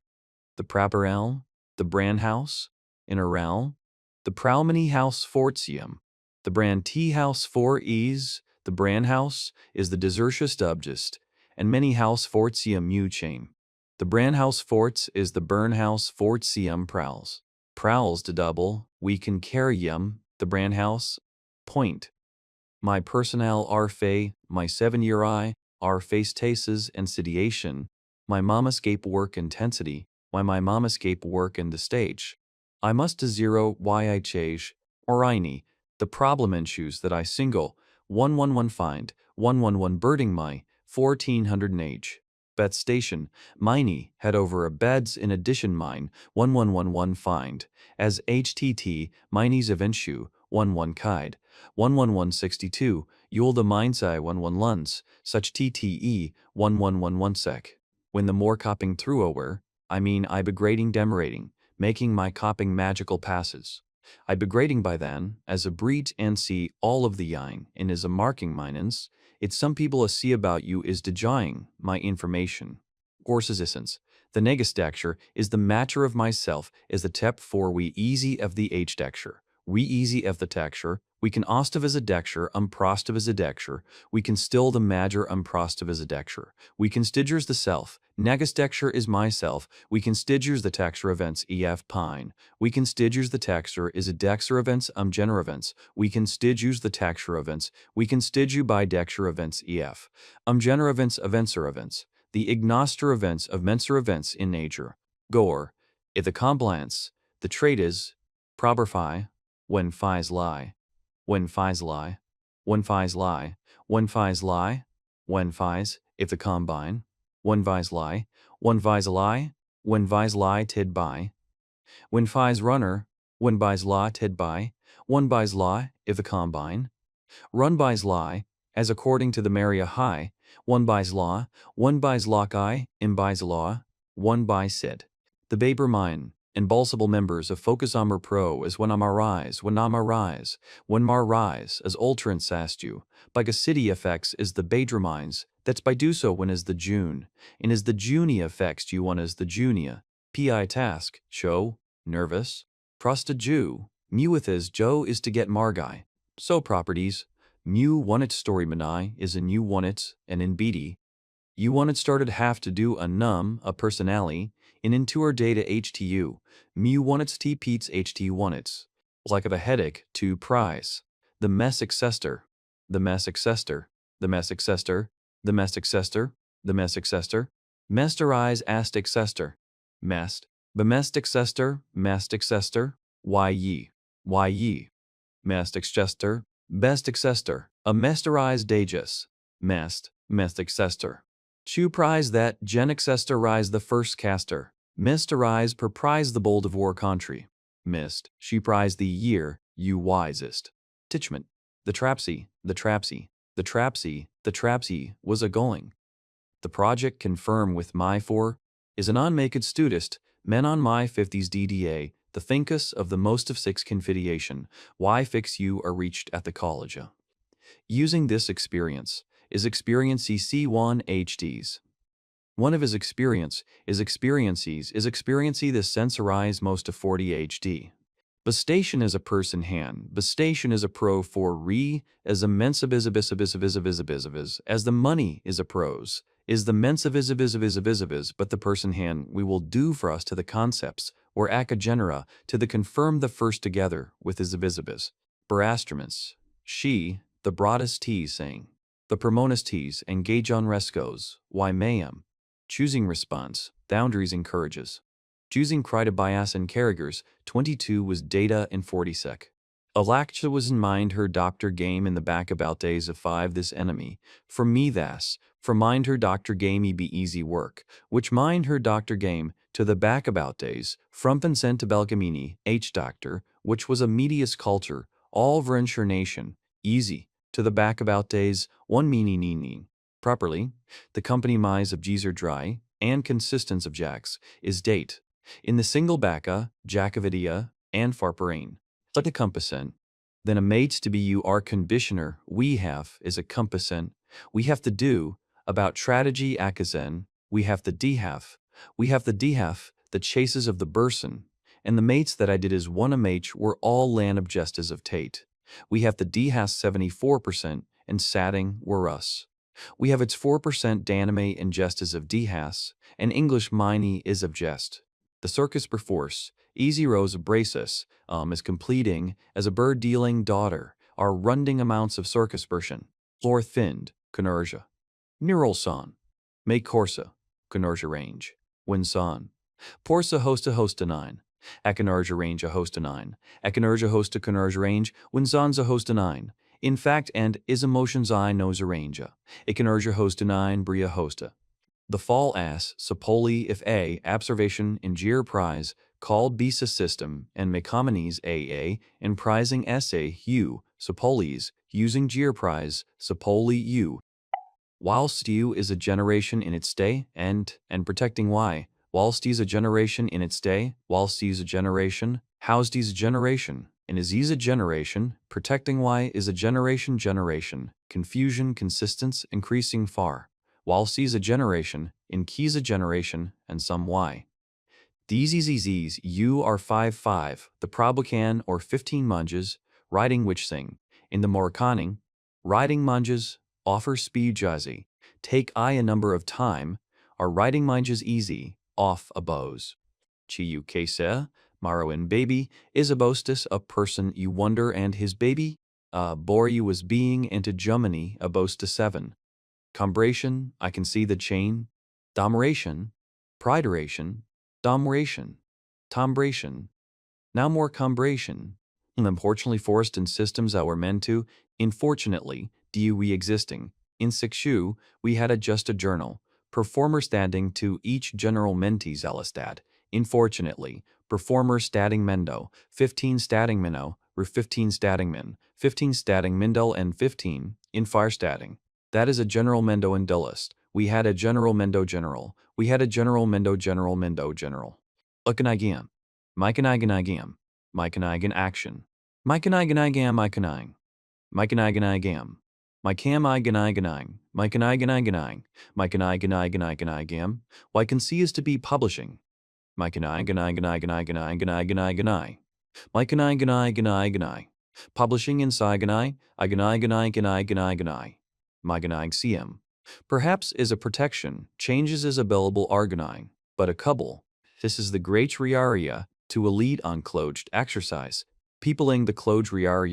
Speaker 1: The Praparal, the Brand House, in Aral, the Pralmany House Fortium, the Brand Tea House 4 E's, the Brand House is the Desertius Dubgist, and many House Fortium mu chain. The Brand House Forts is the Burn House Fortium Prowls. Prowls to double, we can carry the Brand House, point. My personnel RFA, my 7-year I, our face tastes and sitiation, my mamascape work intensity, why my mamascape work in the stage. I must to zero why I change, or I need, the problem issues that I single, 111 find, 111 birding my, 1400 age. Bet station, miney, head over a beds in addition mine, 1111 find, as HTT, mineys eventu, 11 kide, 11162, Yule the mindsai 11 luns, such TTE, 1111 sec. When the more copping through over, I mean I begrading demerating, making my copping magical passes. I begrading by then, as a breed and see all of the yine, and is a marking minens, it's some people a see about you is dejying my information. Courses essence. The negastacture is the matter of myself is the tep for we easy of the H dexture. We easy of the texture, we can ostiv as a dexture, prostiv as a dexture, we can still the major prostiv as a dexture, we can stigers the self, negus dexture is myself, we can stigers the texture events ef pine, we can stigers the texture is a dexter events gener events, we can stigers the texture events, we can stigu by dexture events ef, gener events or events, the ignoster events of mensur events in nature, gore, if the compliance, the trait is, proberfy, when fies lie, when fies lie, when fies lie, when fies lie, when fies, if the combine, when vies lie, when vies lie, when vies lie tid by, when fies runner, when buys law tid by, one buys law, if the combine, run buys lie, as according to the Maria High, one buys law, one buys lock eye, in buys law, one buys sit. The Baber mine, Embalsable members of Focus Armor Pro is when arise, when arise, when mar rise, as Ultran sast you. By city effects is the Badramines, that's by do so when is the June, and is the Junia effects you one is the Junia. Pi task, show, nervous, prosta Jew, mu with is Joe is to get margai. So properties, mu one it story manai is a new one it, and in BD. You wanted started have to do a a personality, in intuor data HTU, mu wanted t peats HT wanted. Like of a headache, to prize. The mess accessor, the mess accessor, the mess accessor, the mess accessor, the mess accessor, mesterize ast accessor, mest, bemest accessor, mest accessor, ye, mest accessor, best accessor, a mesterize dagus, mest accessor. Chu prize that gen accessor rise the first caster, mist arise per prize the bold of war country, mist, she prize the year, you wisest. Tichment, the trapsy, the trapsy, the trapsy, the trapsy was a going. The project confirm with my for, is an unmaked studist, men on my 50s DDA, the thinkus of the most of 6 confidation, why fix you are reached at the college. Using this experience, is experience C1 HDs. One of his experiences is experiency the sensorize most of 40 HD. Bastation is a person hand, bastation is a pro for re, as a mensa as the money is a pros, is the mensa but the person hand we will do for us to the concepts, or acagenera to the confirm the first together with his visibus. Barastramus, she, the broadest tees saying, the promonus tees engage on rescos, why mayam. Choosing response, boundaries encourages. Choosing critobias and carrigers, 22 was data and 40 sec. Alactua was in mind her doctor game in the back about days of 5 this enemy, for me thas, for mind her doctor game be easy work, which mind her doctor game to the back about days, from Vincent to Belgamini, H doctor, which was a medius culture, all Vrencher nation, easy, to the back about days, one meaning. Properly, the company mise of Jeezer dry, and consistence of jacks, is date. In the single bacca, jackavidia, and farperain. Let a compassent. Then a mates to be you our conditioner we have is a compassent. We have to do about strategy akazen. We have the dehaf. We have the dehaf, the chases of the burson. And the mates that I did as one a mate were all land objectives of Tate. We have the dehas 74% and satting were us. We have its 4% danime and jestes of dehas, and English miney is of jest. The circus perforce, easy rows of braces, is completing as a bird dealing daughter, are runding amounts of circus version. Lor thinned, conurgia. Neural son. Make corsa, conurgia range. When son. Porsa hosta 9. Aconurgia range a hosta 9. Aconurgia hosta conurgia range, when son's a hosta 9. In fact, and is emotions I knows arrangea. Iconergia hosta 9, bria hosta. The fall ass, Sapoli if A, observation in Gier prize, called Bisa system, and Mecomenes AA, in prizing essay U, Sapolis, using Gier prize, Sapoli U. Whilst U is a generation in its day, and protecting Y. Whilst is a generation in its day, whilst is a generation, how's is a generation, and is a generation, protecting Y is a generation, confusion, consistence, increasing far. While C's a generation, in Key's a generation, and some Y. These Z's U are 5 the Probucan or 15 munges, riding which sing. In the Morikaning, riding munges, offer speed jazzy, take I a number of time, are riding munges easy, off a bows. Chiu kese, Maro and baby, is a boastus a person you wonder and his baby, bore you as being into Germany a boast to 7. Combration, I can see the chain. Domeration, prideration, domration, tombration. Now more combration. Unfortunately, forced in systems that were meant to, unfortunately, we existing. In Sixu, we had just a journal. Performer standing to each general mentees elistad. Unfortunately, performer statting mendo, 15 statting minnow, 15 statting min, 15 statting mindel and 15, in fire statting. That is a general mendo and dullist. We had a general mendo general. We had a general mendo general mendo general. Ukanigam. Mykanigam. Mykanigam action. Mykanigam mykanigam. Mykanigam. Mycam. Mykanigam. Mykanigam. Why can see is to be publishing. Mykanigam. Publishing in Siganai. Iganai. Myganai CM. Perhaps is a protection, changes as a billable argonine, but a couple. This is the great riaria to a lead on cloged exercise. Peopling the cloged riar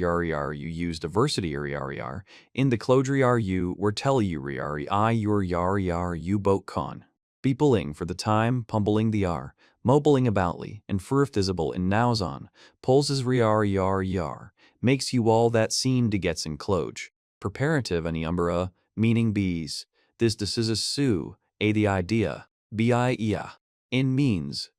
Speaker 1: you use diversity riar in the cloged riar you were tell you riari I your yar you boat con. Peopling for the time, pumbling the r, mobiling aboutly, and furftisible in nowson, pulls as riar makes you all that seem to gets in cloge. Preparative any umbra, meaning bees. This is a su, a the idea, biea. In means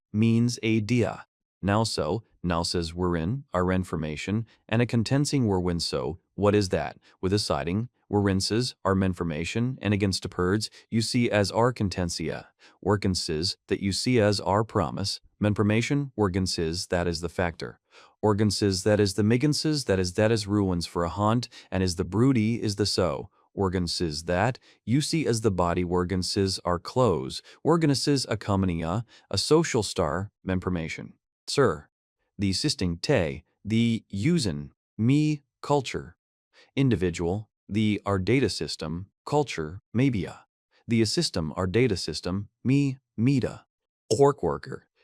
Speaker 1: idea. Now says we're in, our information, and a contensing we're so, what is that? With a siding, we're says, our menformation, and against a perds, you see as our contentia. Workenses, that you see as our promise, menformation, worgenses, that is the factor. Organses that is the miganses that is ruins for a haunt and is the broody is the so. Organses that you see as the body organses are clothes. Organses a commonia, a social star, menformation. Sir. The assisting te, the usin, me, culture. Individual, the our data system, culture, mabia. The assistem our data system, me, meta. Orc worker.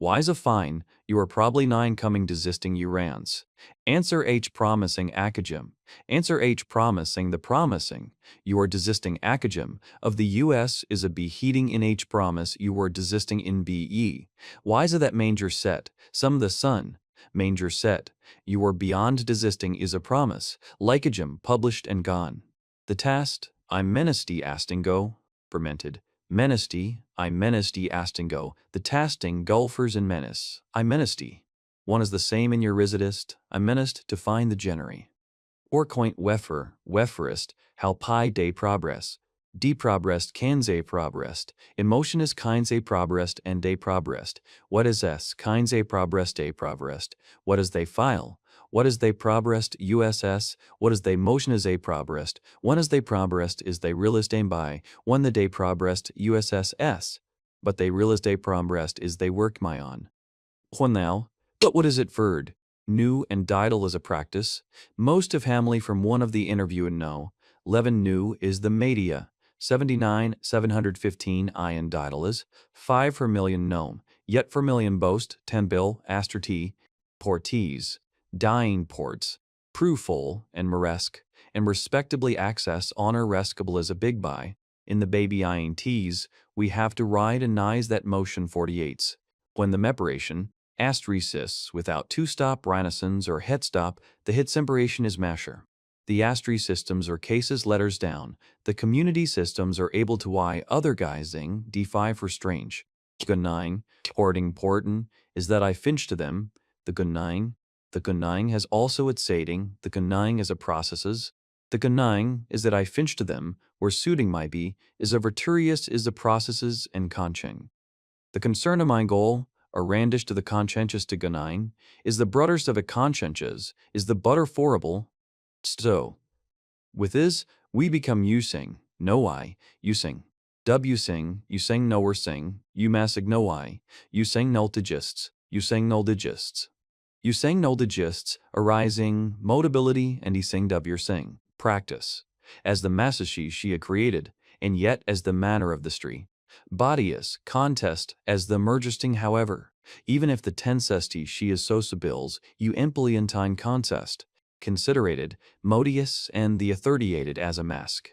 Speaker 1: Why's a fine? You are probably 9 coming desisting you rans. Answer H promising acajim. Answer H promising the promising. You are desisting acajim. Of the US is a B heating in H promise you are desisting in BE. Why's a that manger set? Some the sun. Manger set. You are beyond desisting is a promise. Lycajim published and gone. The tast, I'm menaced astingo. Fermented. Menaced, I menaced astingo, the tasting golfers in menace, I menaced. One is the same in your residist, I menaced to find the generi. Or coint wefer, weferist, how pi de progress, de progrest canze progrest, emotion is kinze progrest and de progrest, what is s, kinze progrest de progrest, what is they file, what is they progrest USS, what is they motion is a progrest, one is they progrest is they realist aim by, one the day progrest USSS, but they realist day progrest is they work my on. When now, but what is it furred? New and diddle is a practice. Most of Hamley from one of the interview and know. Levin new is the media. 79, 715 iron diddle is. 5 for million gnome. Yet for million boast, 10 bill, aster t, portees, dying ports, prufol, and moresque, and respectably access honor rescable as a big buy. In the baby iron teas, we have to ride and nize that motion 48s. When the meparation, Asteresis without two-stop rhinocins or head-stop, the hit separation is masher. The astre systems are cases letters down. The community systems are able to y other guising d5 for strange. Gunning, porting portin, is that I finch to them. The gunning has also its sating. The gunning is a processes. The gunning is that I finch to them, where suiting might be, is a virturious is the processes and conching. The concern of my goal, or randish to the conscientious to gunine, is the brudders of a conscientious, is the butter forable. So, with this, we become using, no I, using. W sing, you sing no or sing, you massig no I, you sing null digists, you sing null digists. You sing null digists, arising, modability, and he sing w sing, practice. As the massashi she had created, and yet as the manner of the street. Bodius, contest, as the mergisting however, even if the tensesti she is so sibyls, you impleantine contest, considerated, modius and the authoritated as a mask.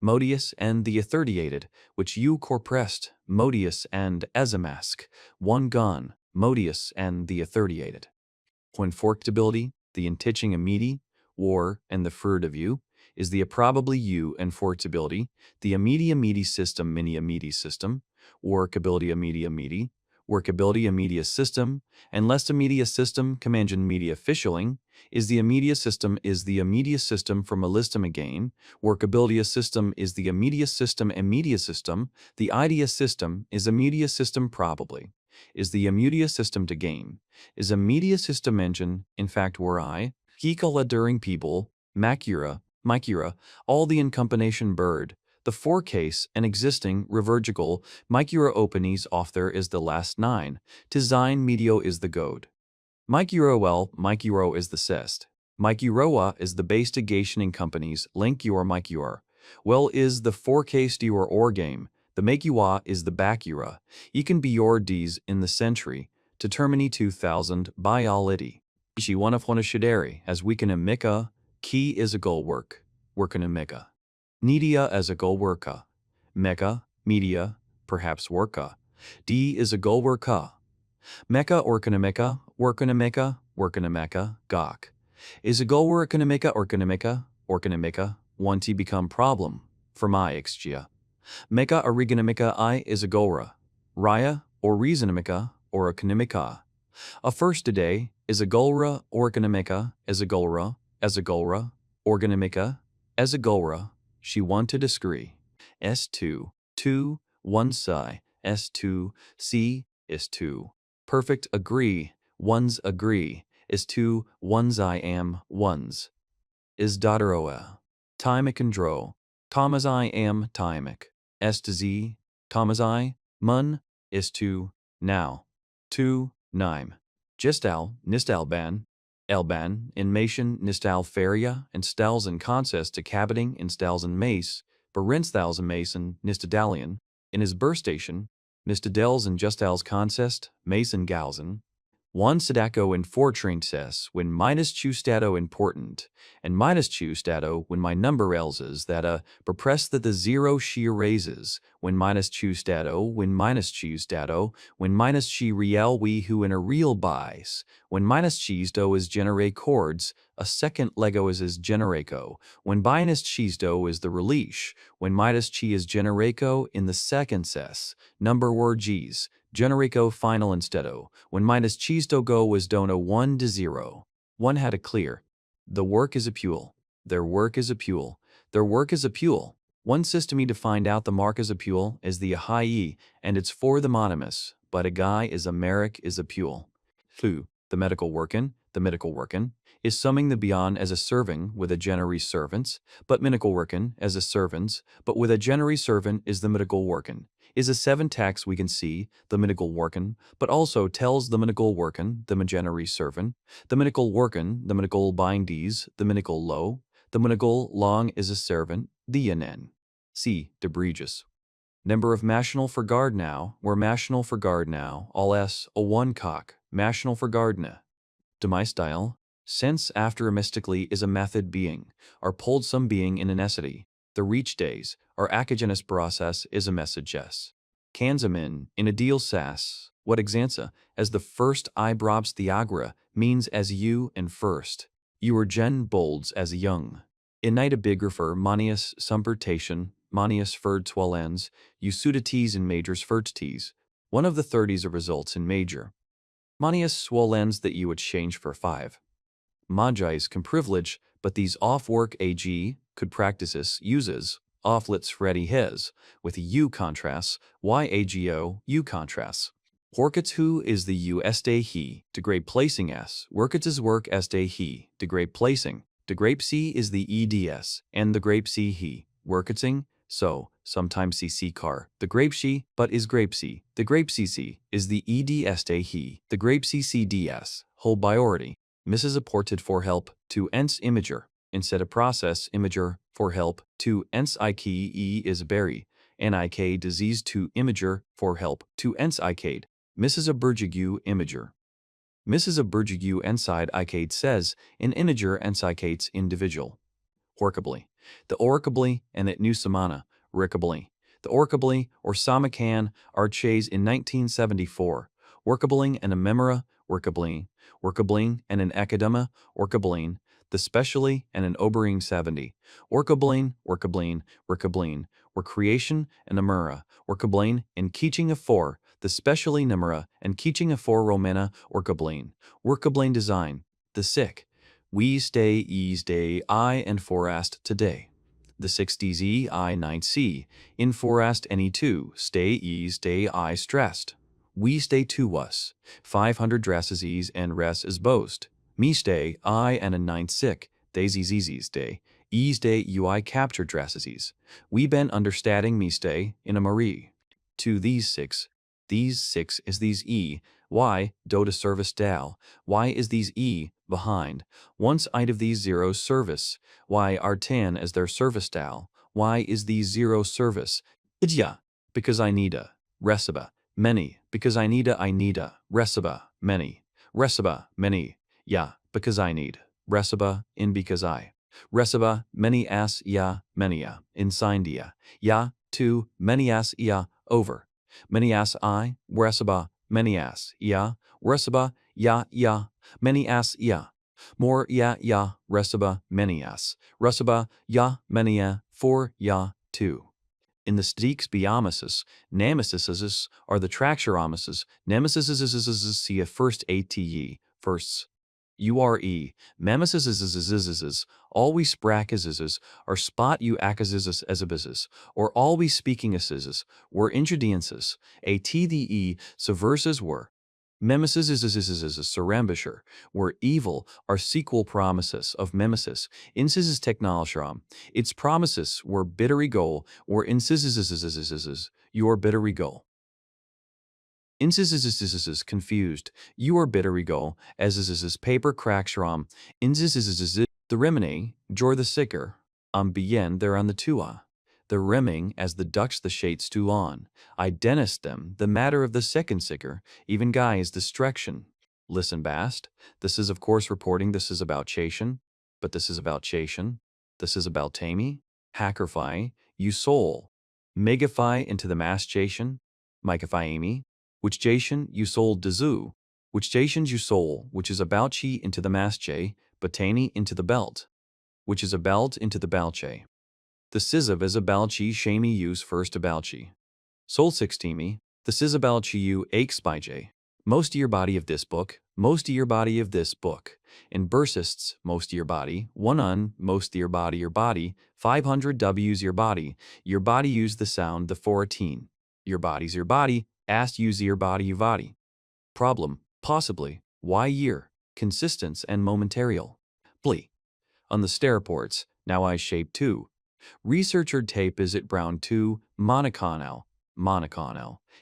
Speaker 1: Modius and the authoritated, which you corpressed, modius and as a mask, one gone, modius and the authoritated. When forkability, the intitching immedi, war, and the furred of you, is the probably you and forkability, the immedi system mini system, workability immedi, workability immediate system, and less immediate system command media officialing, is the immediate system from a listum again, workability system is the immediate system, the idea system is immediate system probably, is the immediate system to game, is a media system engine, in fact were I, Hikala during people, Micura, all the incombination bird, the forecase and existing revergical, Micura openes off there is the last 9, Tizine medio is the goad. Micuro is the cest. Micuroa is the base negation in companies, link your Micure. Well is the forecase your or game, the Makua is the Bacura, you can be your Ds in the century, to termini 2000 by ality. She one of shideri, as we can emika, key is a goal workin emika. Nidia as a goal worka. Mecca, media, perhaps worka. D is a goal worka. Mecca orkanameka, workanameka, gok. Is a goal orkanameka, one to become problem, for my xgia. Mecca origanamika I is a gora. Raya or reasonamica or economica. A first today is a golra organamica as a golra, organamica, as a golra, she want to discree. S2, 2, 1 psi, S2, C, is 2. Perfect agree, ones agree, is 2, ones I am, ones. Is daughter-oa. Timic and dro, Thomas I am, timic. S to Z, Thomas I, mun, is 2, now. 2, nime. Gistal, nistalban, Elban, in Mation, nistal feria, and stals and contest to cabiting in stals and mace, Berinstals and mason, nistadalian, in his birth station, Mr. Dells and Justal's contest, Mason Galsen. One Sadako in 4 Trinces when minus chu stato important, and minus chu stato when my number elses that press that the 0 she raises, when minus chu stato when minus chu stato, when minus chi real we who in a real bias, when minus cheese do is generate chords, a second lego is generaco, when minus cheese do is the release, when minus chi is generaco in the second ses, number word g's. Generico final insteado, when minus cheese do go was dono 1 to 0. One had a clear. The work is a pule. Their work is a pule. Their work is a pule. One system to find out the mark is a pule is the high e, and it's for the monymous, but a guy is a merrick is a pule. Flu, the medical workin, is summing the beyond as a serving with a generary servants, but minical workin as a servants, but with a generary servant is the medical workin. Is a 7 tax we can see, the minical workin, but also tells the minical workin, the generary servant, the minical workin, the minical bindees, the minical low, the minical long is a servant, the nen. C. Debregus. Number of mational for guard now, where mational for guard now, all s, a 1 cock, mational for gardna. To my style, sense after a mystically is a method being, or pulled some being in a necessity. The reach days, or acagenous process is a message s. Kanzamin, in a deal sass, what exansa, as the first eyebrows theagra, means as you and first. You are gen bolds as young. In night a big refer manius sumpertation, manius ferd swellens, usudities in majors fertities. One of the 30s of results in major. Manius swellens that you would change for 5. Magis can privilege, but these off-work ag could practices uses, offlets ready his, with u contrasts, yago, u contrasts. Workets who is the u este he, degrade placing s, workets is work este he, degrade placing, degrape c is the eds, and the grape c he, worketing, so, sometimes cc car, the grape she, but is grape c, the grape cc, is the ed este he, the grape ccds, whole priority. Mrs. Apported for help to ens imager, instead of process imager for help to ens ik e is berry, nik disease to imager for help to ens ikade, Mrs. Abergigu imager. Mrs. Abergigu inside ikade says in imager ens ikates individual. Workably. The orkably and it new samana, rickably. The orkably or samakan are chase in 1974, workabling and a memora, workabling, workabling and an academa, workabling, the specially and an obering 70, workabling, workabling, workabling, were creation and a mura, workabling and keaching of 4, the specially numera and keaching of 4 romana, workabling design, the sick, we stay ease day I and forast today. The 6DZ I 9C, in forast any 2, stay ease day I stressed. We stay to us, 500 dresses ease and res is boast. Me stay I and a 9 sick, daisy zzz's day, ease day ui capture dresses ease. We been understanding me stay in a marie. To these 6 is these e, y, do to service dal, y is these e, behind, once id of these 0 service, y are 10 as their service dal, y is these 0 service, idja, because I need a, reciba, many, because I need a, reciba, many, ya, because I need, reciba, in because I, reciba, many as, ya, many insindia, ya, to, many as, ya, over. Many as I, reciba, many as, ya, reciba, ya, many as, ya. More, ya, reciba, many as, reciba, ya, many for, ya, two. In the stiques biamesis, nemesis are the traxuramesis, nemesis see a first ate, firsts. URE, memesis always sprackizes, or spot you acazizes as or always speaking assizes, were ingrediences, a tde, subverses were. Memesis is surambisher, were evil are sequel promises of memesis, incis technoloshram, its promises were bittery goal, or incis your bittery goal. Incis confused, you are bittery goal, as is paper crackshram, incis the remini, jor the sicker, bien there on the tua. the rimming as the ducks the shades to on. I dentist them, the matter of the second sicker, even guy's distraction. Listen bast, this is of course reporting this is about Chation, but this is about Chation, this is about Tammy, hackerfy, you soul, megafy into the mass Chation, micafy Amy, which Jation you sold Dazoo, which Jations you soul, which is about chi into the mass J, but Tani into the belt, which is a belt into the balche. The sizav is a balchi shami use first a balchi. Sol 16 the sizabal chi you aches by J. Most of your body of this book, most of your body of this book. In bursists, most of your body, one un, most of your body, 500 W's your body use the sound the 14. Your body's your body, asked use your body you body. Problem, possibly, why year, consistence and momentarial. Blee. On the stairports, now I shape 2. Researcher tape is it brown 2, monoconal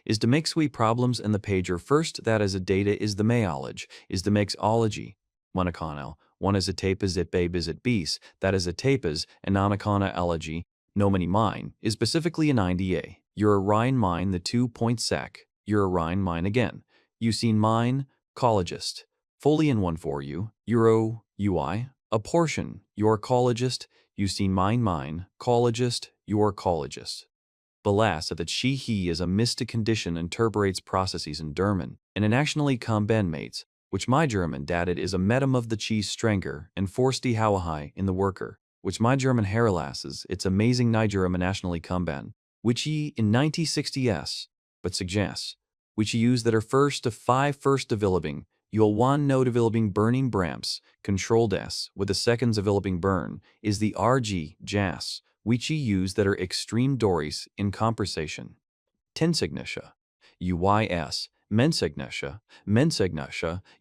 Speaker 1: is the mixwe problems and the pager first that as a data is the mayology, is the mixology. Monoconal, one is a tape is it babe is it beast, that is a tape is an anaconaology, no many mine, is specifically an IDA. You're a Rhine mine the 2 sec, you're a Rhine mine again. You seen mine, collegist. Fully in one for you, Euro, UI, a portion, your collegist, you seen mine, collegist, your collegist. Balas that she-he is a mystic condition interpretates processes in German, and in actionally comben mates, which my German dated is a medum of the cheese strenger and forced die hauahai in the worker, which my German heralasses it's amazing Nigeria nationally comben, which ye in 1960s, but suggests, which ye use that are first of 5 first developing, you'll one no developing burning bramps, controlled S with the seconds developing burn, is the RG, jas, which ye use that are extreme dories in conversation. Tensignatia, UYS, mensegnatia,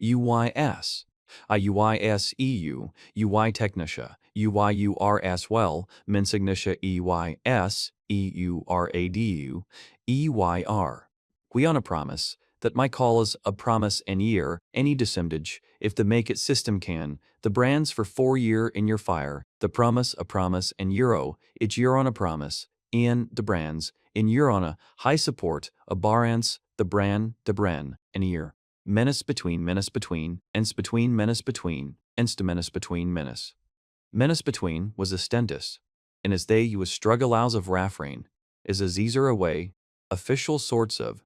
Speaker 1: UYS. UYS EU, UI technatia, UYURS well, mensegnatia EYS, EURADU, EYR. We on a promise that my call is a promise and year, any dissemblage, if the make it system can, the brands for 4 year in your fire, the promise a promise and euro, it's year on a promise, in the brands, in year on a high support, a barance, the bran, de bren, and year. Menace between, ence between, ence between, menace between, ence to menace between, menace. Menace between was a stendus, and as they you was struggle hours of raffrain, is a zeezer away, official sorts of,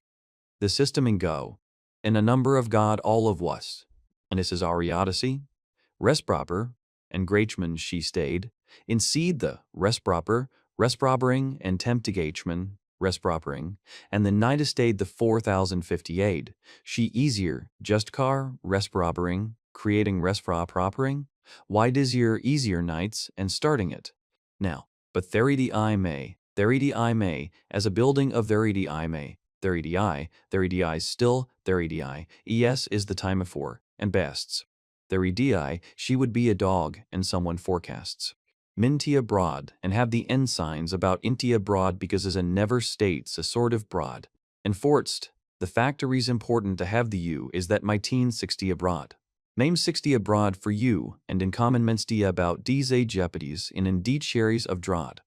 Speaker 1: the system in go, and a number of God all of was, and this is Odyssey, rest proper, and Grachman she stayed, in seed the rest proper, respropering and temptigachman, respropering, and the night stayed the 4058, she easier, just car, respropering, creating respropering, why dizzier easier nights and starting it. Now, but theredy I may, as a building of theredy I may, theredy still, theredy, es is the time of for, and bests. Theredy, she would be a dog, and someone forecasts. Mintia broad, and have the ensigns about intia broad because as a never states a sort of broad. And fortst, the factory's important to have the U is that my teen 60 abroad. Name 60 abroad for you, and in common menstia about these a jeopardies in indeed cherries of drod.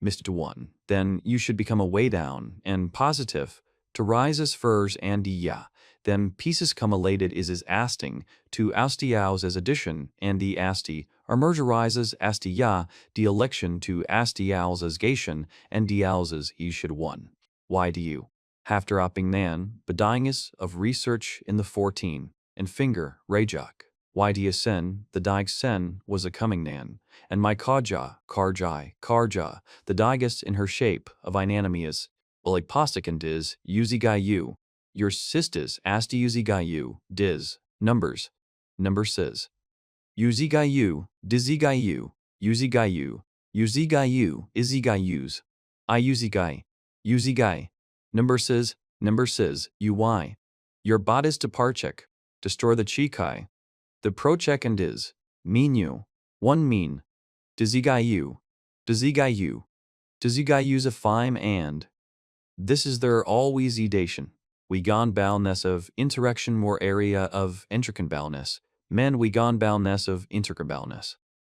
Speaker 1: Mr. 1, then you should become a way down, and positive, to rise as furs and ya, then pieces come elated is as asting, to astiaus as addition, and the asti, or merger rises asti ya, the election to astiaus as gation, and diaus as ye should one. Why do you? After opping nan, bedingus of research in the 14, and finger, rajak. Why do you sen, the dig sen was a coming nan, and my karja, the digus in her shape of inanimias, well, posticand is, uzigayu. Your sisters asti uzigayu, diz, numbers, number says. Uzigayu, dizigayu, uzigayu, izigayus. I uzigai, number says, uy. Your bodice to parchek, destroy the chikai. The prochekand is, menu, one mean, dizigayu, dizigayus a fime and. This is their always edation. We gone boundness of interaction more area of intricamboundness. Men we gone boundness of intricamboundness.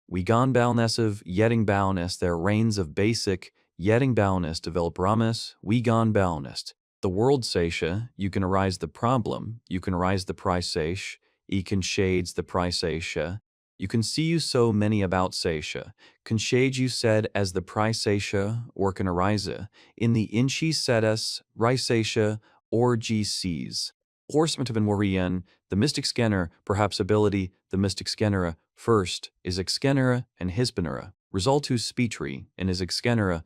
Speaker 1: We gone boundness of yetting boundness their reigns of basic, Yetting Baonist develop Ramis, Wegon Baonist. The world Seisha, you can arise the problem, you can rise the price Seish, you can shades the price Seisha. You can see you so many about Seisha, can shade you said as the price Seisha, or can arise in the inchi sedas, Riseisha, or GCs. Horseman of Warrian, the mystic scanner, perhaps ability, the mystic scannera, first, is excanera and hispanera. Result whose speechery, and is excanera,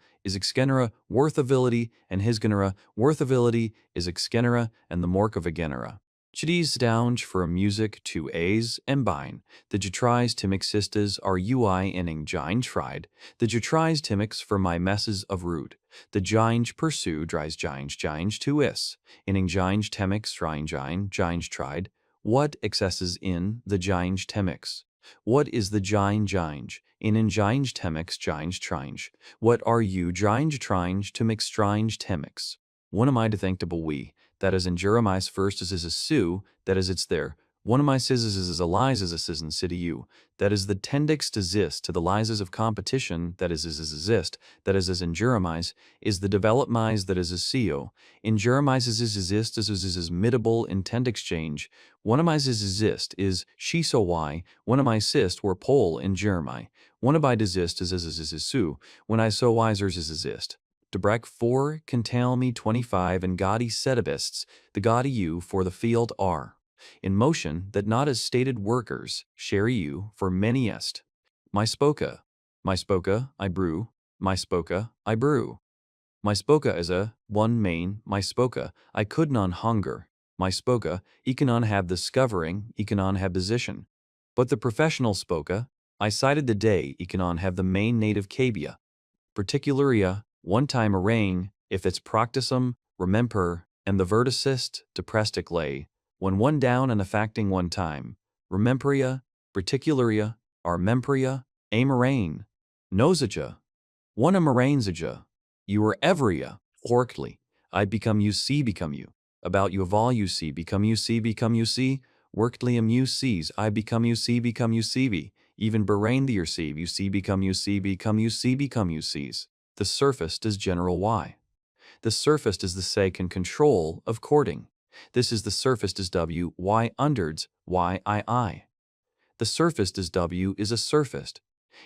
Speaker 1: worth ability, and hisganera, worth ability, is excanera, and the mork of agenera. Chidis downge for a music to A's and bine. The jetries timic sisters are ui inning gine tried. The jetries timics for my messes of root. The ginge pursue dries ginge to is. Inning ginge temics trine ginge tried. What excesses in the ginge temics? What is the ginge? In ginge temics ginge tringe. What are you ginge tringe to mix tringe temics? One am I to think to we, that is in Jeremiah's first is a sue, that is it's there. One of my scissors is a lies is a sizzin city you, that is the tendix to zist to the lies of competition, that is exist, that is as in Jeremiah's, is the developmise that is a CEO. In Jeremiah's is exist is mittable intend exchange. One of my is exist is she so why, one of my sist were pole in Jeremiah. One of I desist is sue, when I so wisers is exist. Debrek 4 can tell me 25 and gaudy setabists, the gaudy you for the field are. In motion that not as stated workers, share you for many est. My spoka, I brew, my spoka, I brew. My spoka is a, one main, my spoka, I could non hunger. My spoka, econon have discovering, econon have position. But the professional spoka, I cited the day econon have the main native cabia. Particularia, one time arraying, if it's proctisum, remember, and the verticist, deprestic lay, when one down and affecting one time, rememperia, particularia, armempria, amarrain, nosaja, one amarrainsaja, you are everia, orkly, I become you see become you, about you of all you see become you see, worklium you sees, I become you see be, even berain the receive you see become you sees. The surface does general Y. The surface is the sake and control of courting. This is the surface does W, Y unders, Y I. The surface does W is a surface.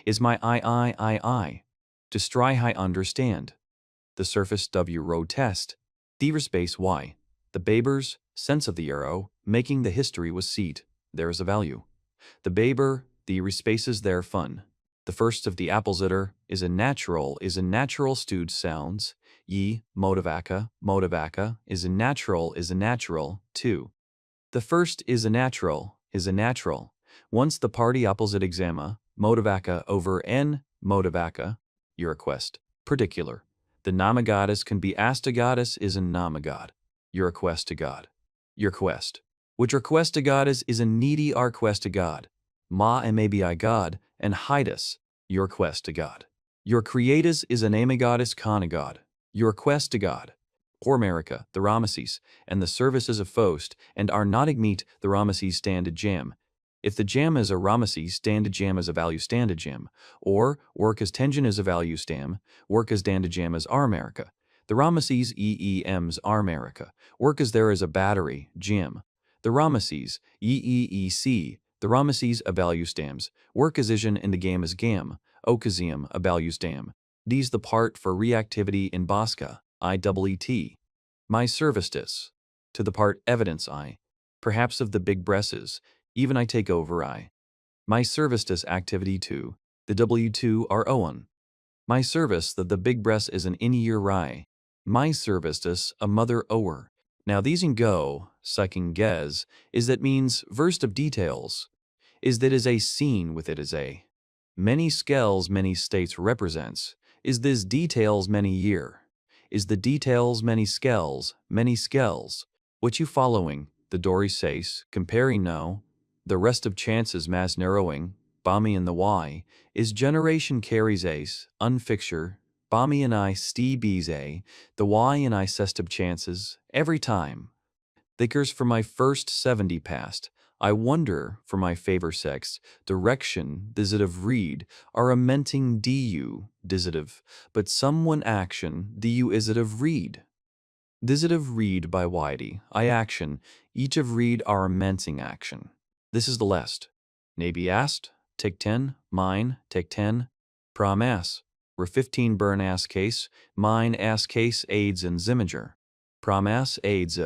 Speaker 1: Is my I. To stry high understand. The surface W road test. The space Y. The Babers, sense of the arrow, making the history was seat. There is a value. The Baber, the respaces there fun. The first of the apples is a natural stewed sounds. Ye, motivaca, is a natural, too. The first is a natural. Once the party opposite exama, motivaca over n, motivaca, your request, particular. The namagoddess can be asked to goddess is a namagod. Your request to God. Your quest. Which request to God is a needy our quest to God. Ma and maybe I God, and hide us, your quest to God. Your creators is an goddess kana God. Your quest to God. Or America, the Rameses, and the services of Fost, and are not meet the Rameses standard jam. If the jam is a Rameses standard jam as a value standard jam, or work as tension is a value stam, work as standard jam as our America. The Rameses EEMs are America. Work as there is a battery, jam. The Rameses EEEC. The Rameses a value stams. Work as ision in the game as gam. Okazium a value stam. D's the part for reactivity in Bosca. IEET. My service to the part evidence I. Perhaps of the big bresses. Even I take over I. My service activity 2. The W2 are Owen. My service that the big breast is an in-year rye. My service a mother ower. Now these in go, sucking gez, is that means versed of details. Is that is a scene with it is a. Many scales many states represents. Is this details many year. Is the details many scales. What you following, the Dory says, comparing no. The rest of chances mass narrowing, Bami and the Y, is generation carries ace, unfixture, Bami and I Steve's a, the Y and I sestib chances, every time. Thickers for my first 70 past, I wonder, for my favor sex, direction, disitive read, are amenting du, disitive, but someone action, du isitive read. Disitive read by Whitey, I action, each of read are amenting action. This is the lest. Naby asked, take 10, mine, take 10, prom ass, were 15 burn ass case, mine ass case aids and zimager. Prom ass aids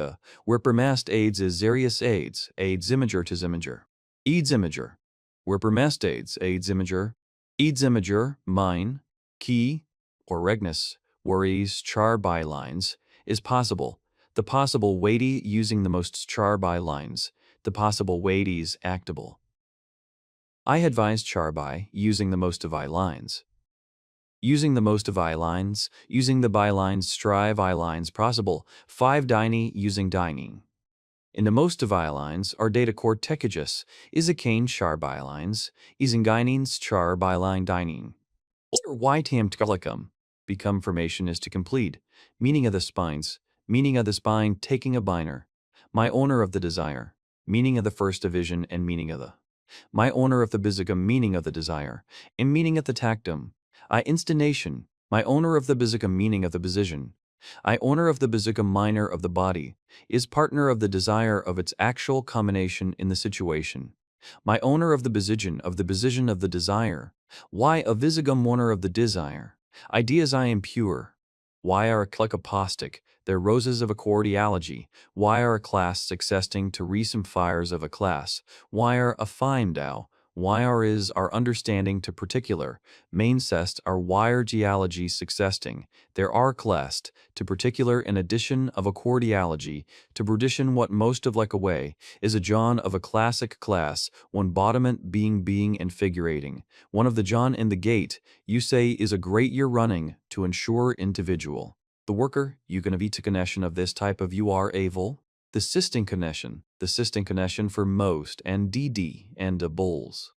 Speaker 1: where permast aids is Zarius aids imager to zimager. Aids imager, where permast aids imager, aids imager, mine, key, or regnus, worries char bylines, is possible. The possible weighty using the most char bylines, the possible weighties actable. I advise char by using the most of I lines. Using the most of I lines, using the bylines strive I lines possible, 5 dini using dining. In the most of I lines are data cortecagus, is a cane char bylines, isingeinines char byline dining. Or y tam tkalicum, become formation is to complete, meaning of the spines, meaning of the spine taking a biner, my owner of the desire, meaning of the first division and meaning of the, my owner of the bizicum meaning of the desire, and meaning of the tactum, I instination, my owner of the bizicum meaning of the position, I owner of the bizicum minor of the body, is partner of the desire of its actual combination in the situation. My owner of the position of the desire, why a visigum owner of the desire, ideas I am pure, why are a klekopostic, their roses of a cordialogy, why are a class successing to recent fires of a class, why are a fine Tao, why are is our understanding to particular, main cest our wire geology successing, there are classed, to particular in addition of a cordialogy, to perdition what most of like away, is a John of a classic class, one bottomant being and figurating, one of the John in the gate, you say is a great year running, to ensure individual. The worker, you can have to connection of this type of you are able, the system connection for most and DD and the bulls.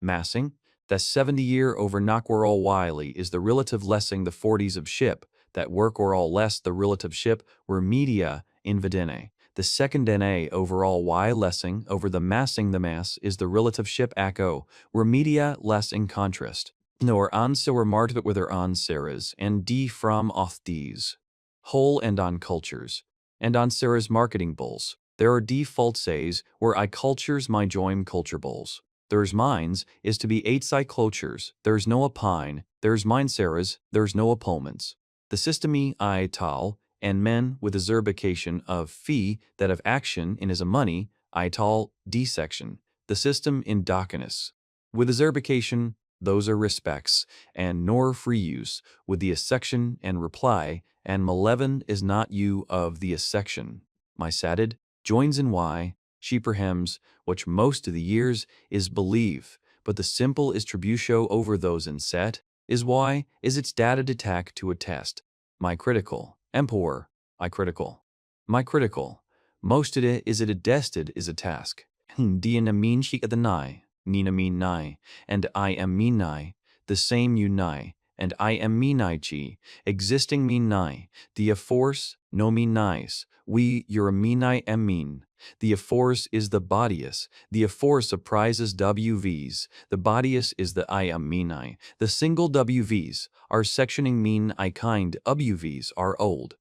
Speaker 1: Massing, that 70-year over knock were all wily is the relative lessing the 40s of ship, that work or all less the relative ship were media invidene. The second NA overall Y lessing over the massing the mass is the relative ship ACO, where media less in contrast. Nor ansa were martvet with their anseras, and D from off these. Whole and on cultures. And on Sarah's marketing bulls. There are default says where I cultures my join culture bulls. There's mines is to be 8 cyclotures, there's no apine, there's mine Sarah's, there's no opponents. The systemy I tal, and men with a zerbication of fee that of action in is a money, I tal, dissection. The system in Docinus. With a zerbication, those are respects, and nor free use, with the assection and reply, and malevolent is not you of the assection. My satid, joins in y, sheeperhems, which most of the years is believe, but the simple is tributio over those in set, is y, is its data attack to attest. My critical, emperor, I critical. My critical, most of it is it attested is a task. Diana mean she at the nigh. Nina mean nigh, and I am mean nigh, the same you nigh, and I am mean nigh chi, existing mean nigh, the force, no mean nice, we, your mean I am mean. The force is the bodyus, the force apprises WVs, the bodyus is the I am mean I, the single WVs, are sectioning mean I kind WVs are old.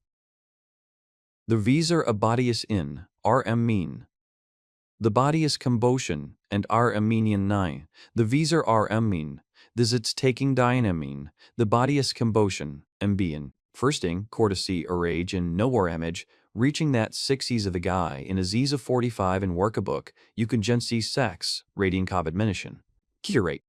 Speaker 1: The V's are a bodyus in, RM mean. The body is combustion, and Armenian nigh. The V's are Rmean. This it's taking dynamine. The body is combustion, ambien. Firsting, courtesy or age in nowhere image, reaching that 60s of the guy in a Z's of 45 in workabook, you can gen see sex, rating cob admonition. Curate.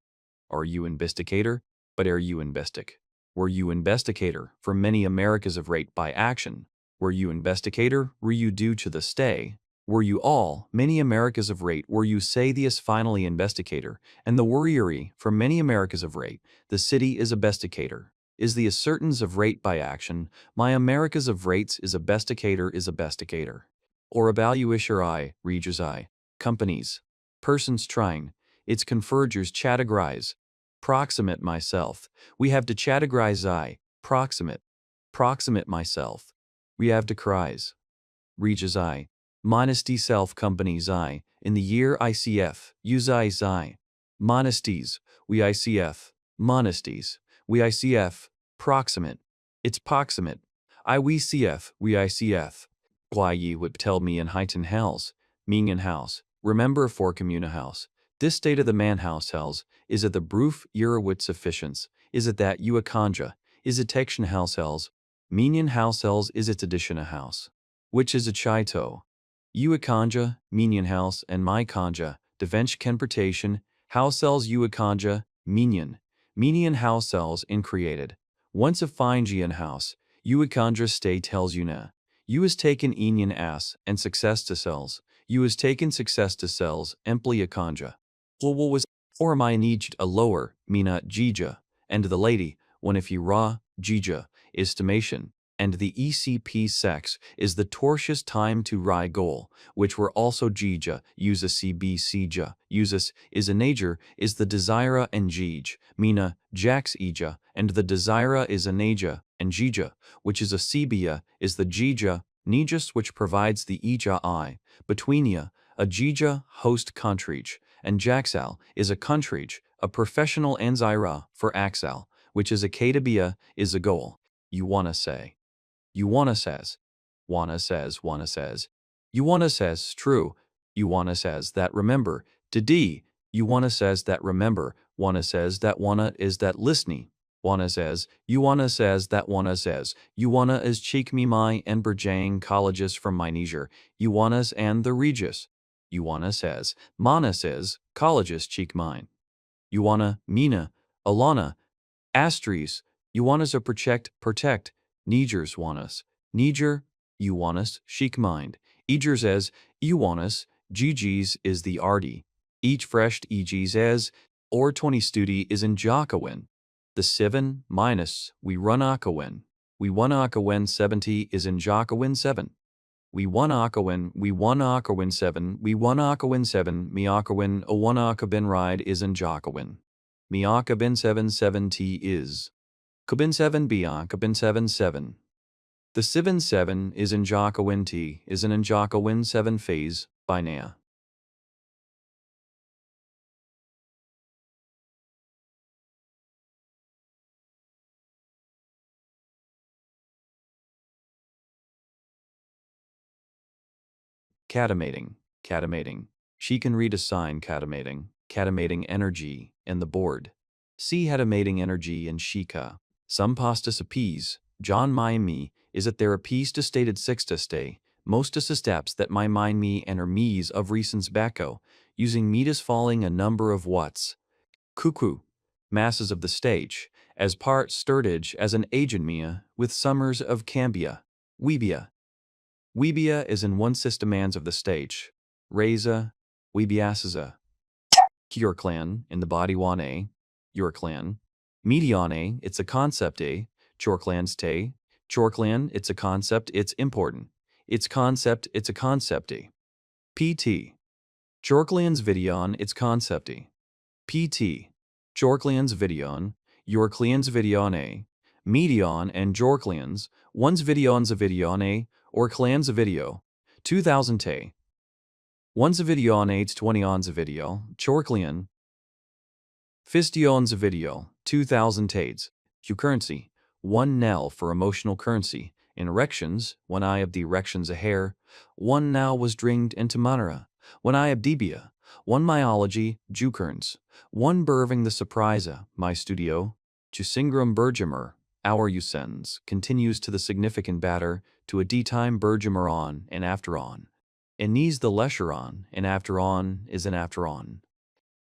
Speaker 1: Are you investigator? But are you investic? Were you investigator for many Americas of rate by action? Were you investigator? Were you due to the stay? Were you all, many Americas of rate, were you say the is finally investigator, and the worriery, for many Americas of rate, the city is a besticator, is the assertance of rate by action, my Americas of rates is a besticator. Or evaluisher I, readers I, companies, persons trying, its convergers categorize, proximate myself, we have to categorize I, proximate myself, we have to cries, reaches I, minus D self companies I, In the year ICF, Uzai Zai. Monesties, we ICF. Monesties, we ICF. Proximate. It's proximate. I we CF, we ICF. Why ye would tell me in heighten hells. Ming in house. Remember for communa house. This state of the man house hells, is it the broof era with sufficience? Is it that you a conja? Is it tection house hells? Minion house hells is its addition a house. Which is a chito? You a conja, minion house, and my conja, devench convertation, house cells you a conja, minion. Minion house cells in created. Once a fine Gian house, you a conja stay tells you na. You is taken enian ass, and success to cells. You is taken success to cells, emply a conja. Well, what was, or am I needed a lower, mina jija, and the lady, when if you raw, jija, estimation, and the ECP sex is the tortious time to rai goal, which were also jija, use a CB sija, usus, is a nature, is the desira and jij, mina, jax ija, and the desira is a naja, and jija, which is a cbia, is the jija, nijus which provides the ija I, betweenia, a jija, host contrige, and jaxal is a contrige, a professional anzira for axal, which is a katabia, is a goal. You wanna say. You wanna says. Wanna says, wanna says. You wanna says, true. You wanna says that remember. To D. You wanna says that remember. Wanna says that wanna is that listening. Wanna says, you wanna says that wanna says. You wanna is cheek me my and berjang colleges from my Niger. You wanna's and the regis. You wanna says, mana says, colleges cheek mine. You wanna, mina, alana, astries. You wanna's a protect. Nigers want us. Niger, you want us, chic mind. Egers as, you want us, GG's is the arty. Each fresh EG's as, or 20 studi is in Jacowin. The 7 minus, we run Akawin. We won Akawin 70 is in Jacowin 7. We won Akawin 7, we won Akawin 7, Miakawin a 1 Akabin ride is in Jacowin. Miakabin 7 is. Kabin 7 Biakabin 7. The Sivin 7 is in Jacowin T is an Jacowin 7 phase by Nea. Catamating. She can read a sign catamating energy, and the board. See catamating energy in Shika. Some pastas appease. John Miami is a therapist to stated sixta stay. Mostus steps that my mind me and her me's of recents bacco, using metas falling a number of watts. Cuckoo. Masses of the stage, as part sturtage as an agent mia, with summers of cambia. Weebia. Weebia is in one systemans of the stage. Reza, Weebiasaza. Your clan in the body wane, your clan. Mediane, it's a concept a, Chorclan's te. Chorclan, it's a concept, it's important. It's concept, it's a concept a. PT. Chorclan's videon, it's concept a. PT. Chorclan's videon, your clan's videone. Medion and Jorclan's, one's videon's a videone, or clan's a video. 2000 te. One's a video on AIDS 20 on's a video, Chorclian. Fistion's a video, 2000 tades. Q currency, 1 nell for emotional currency. In erections, one eye of the erections a hair, 1 now was dringed into manera. 1 eye of debia, 1 myology, Jukerns. 1 burving the surprisa, my studio. Chusingram Bergemer, our usens, continues to the significant batter, to a d-time Bergemer on and after on. And needs the lesher on, and after on is an after on.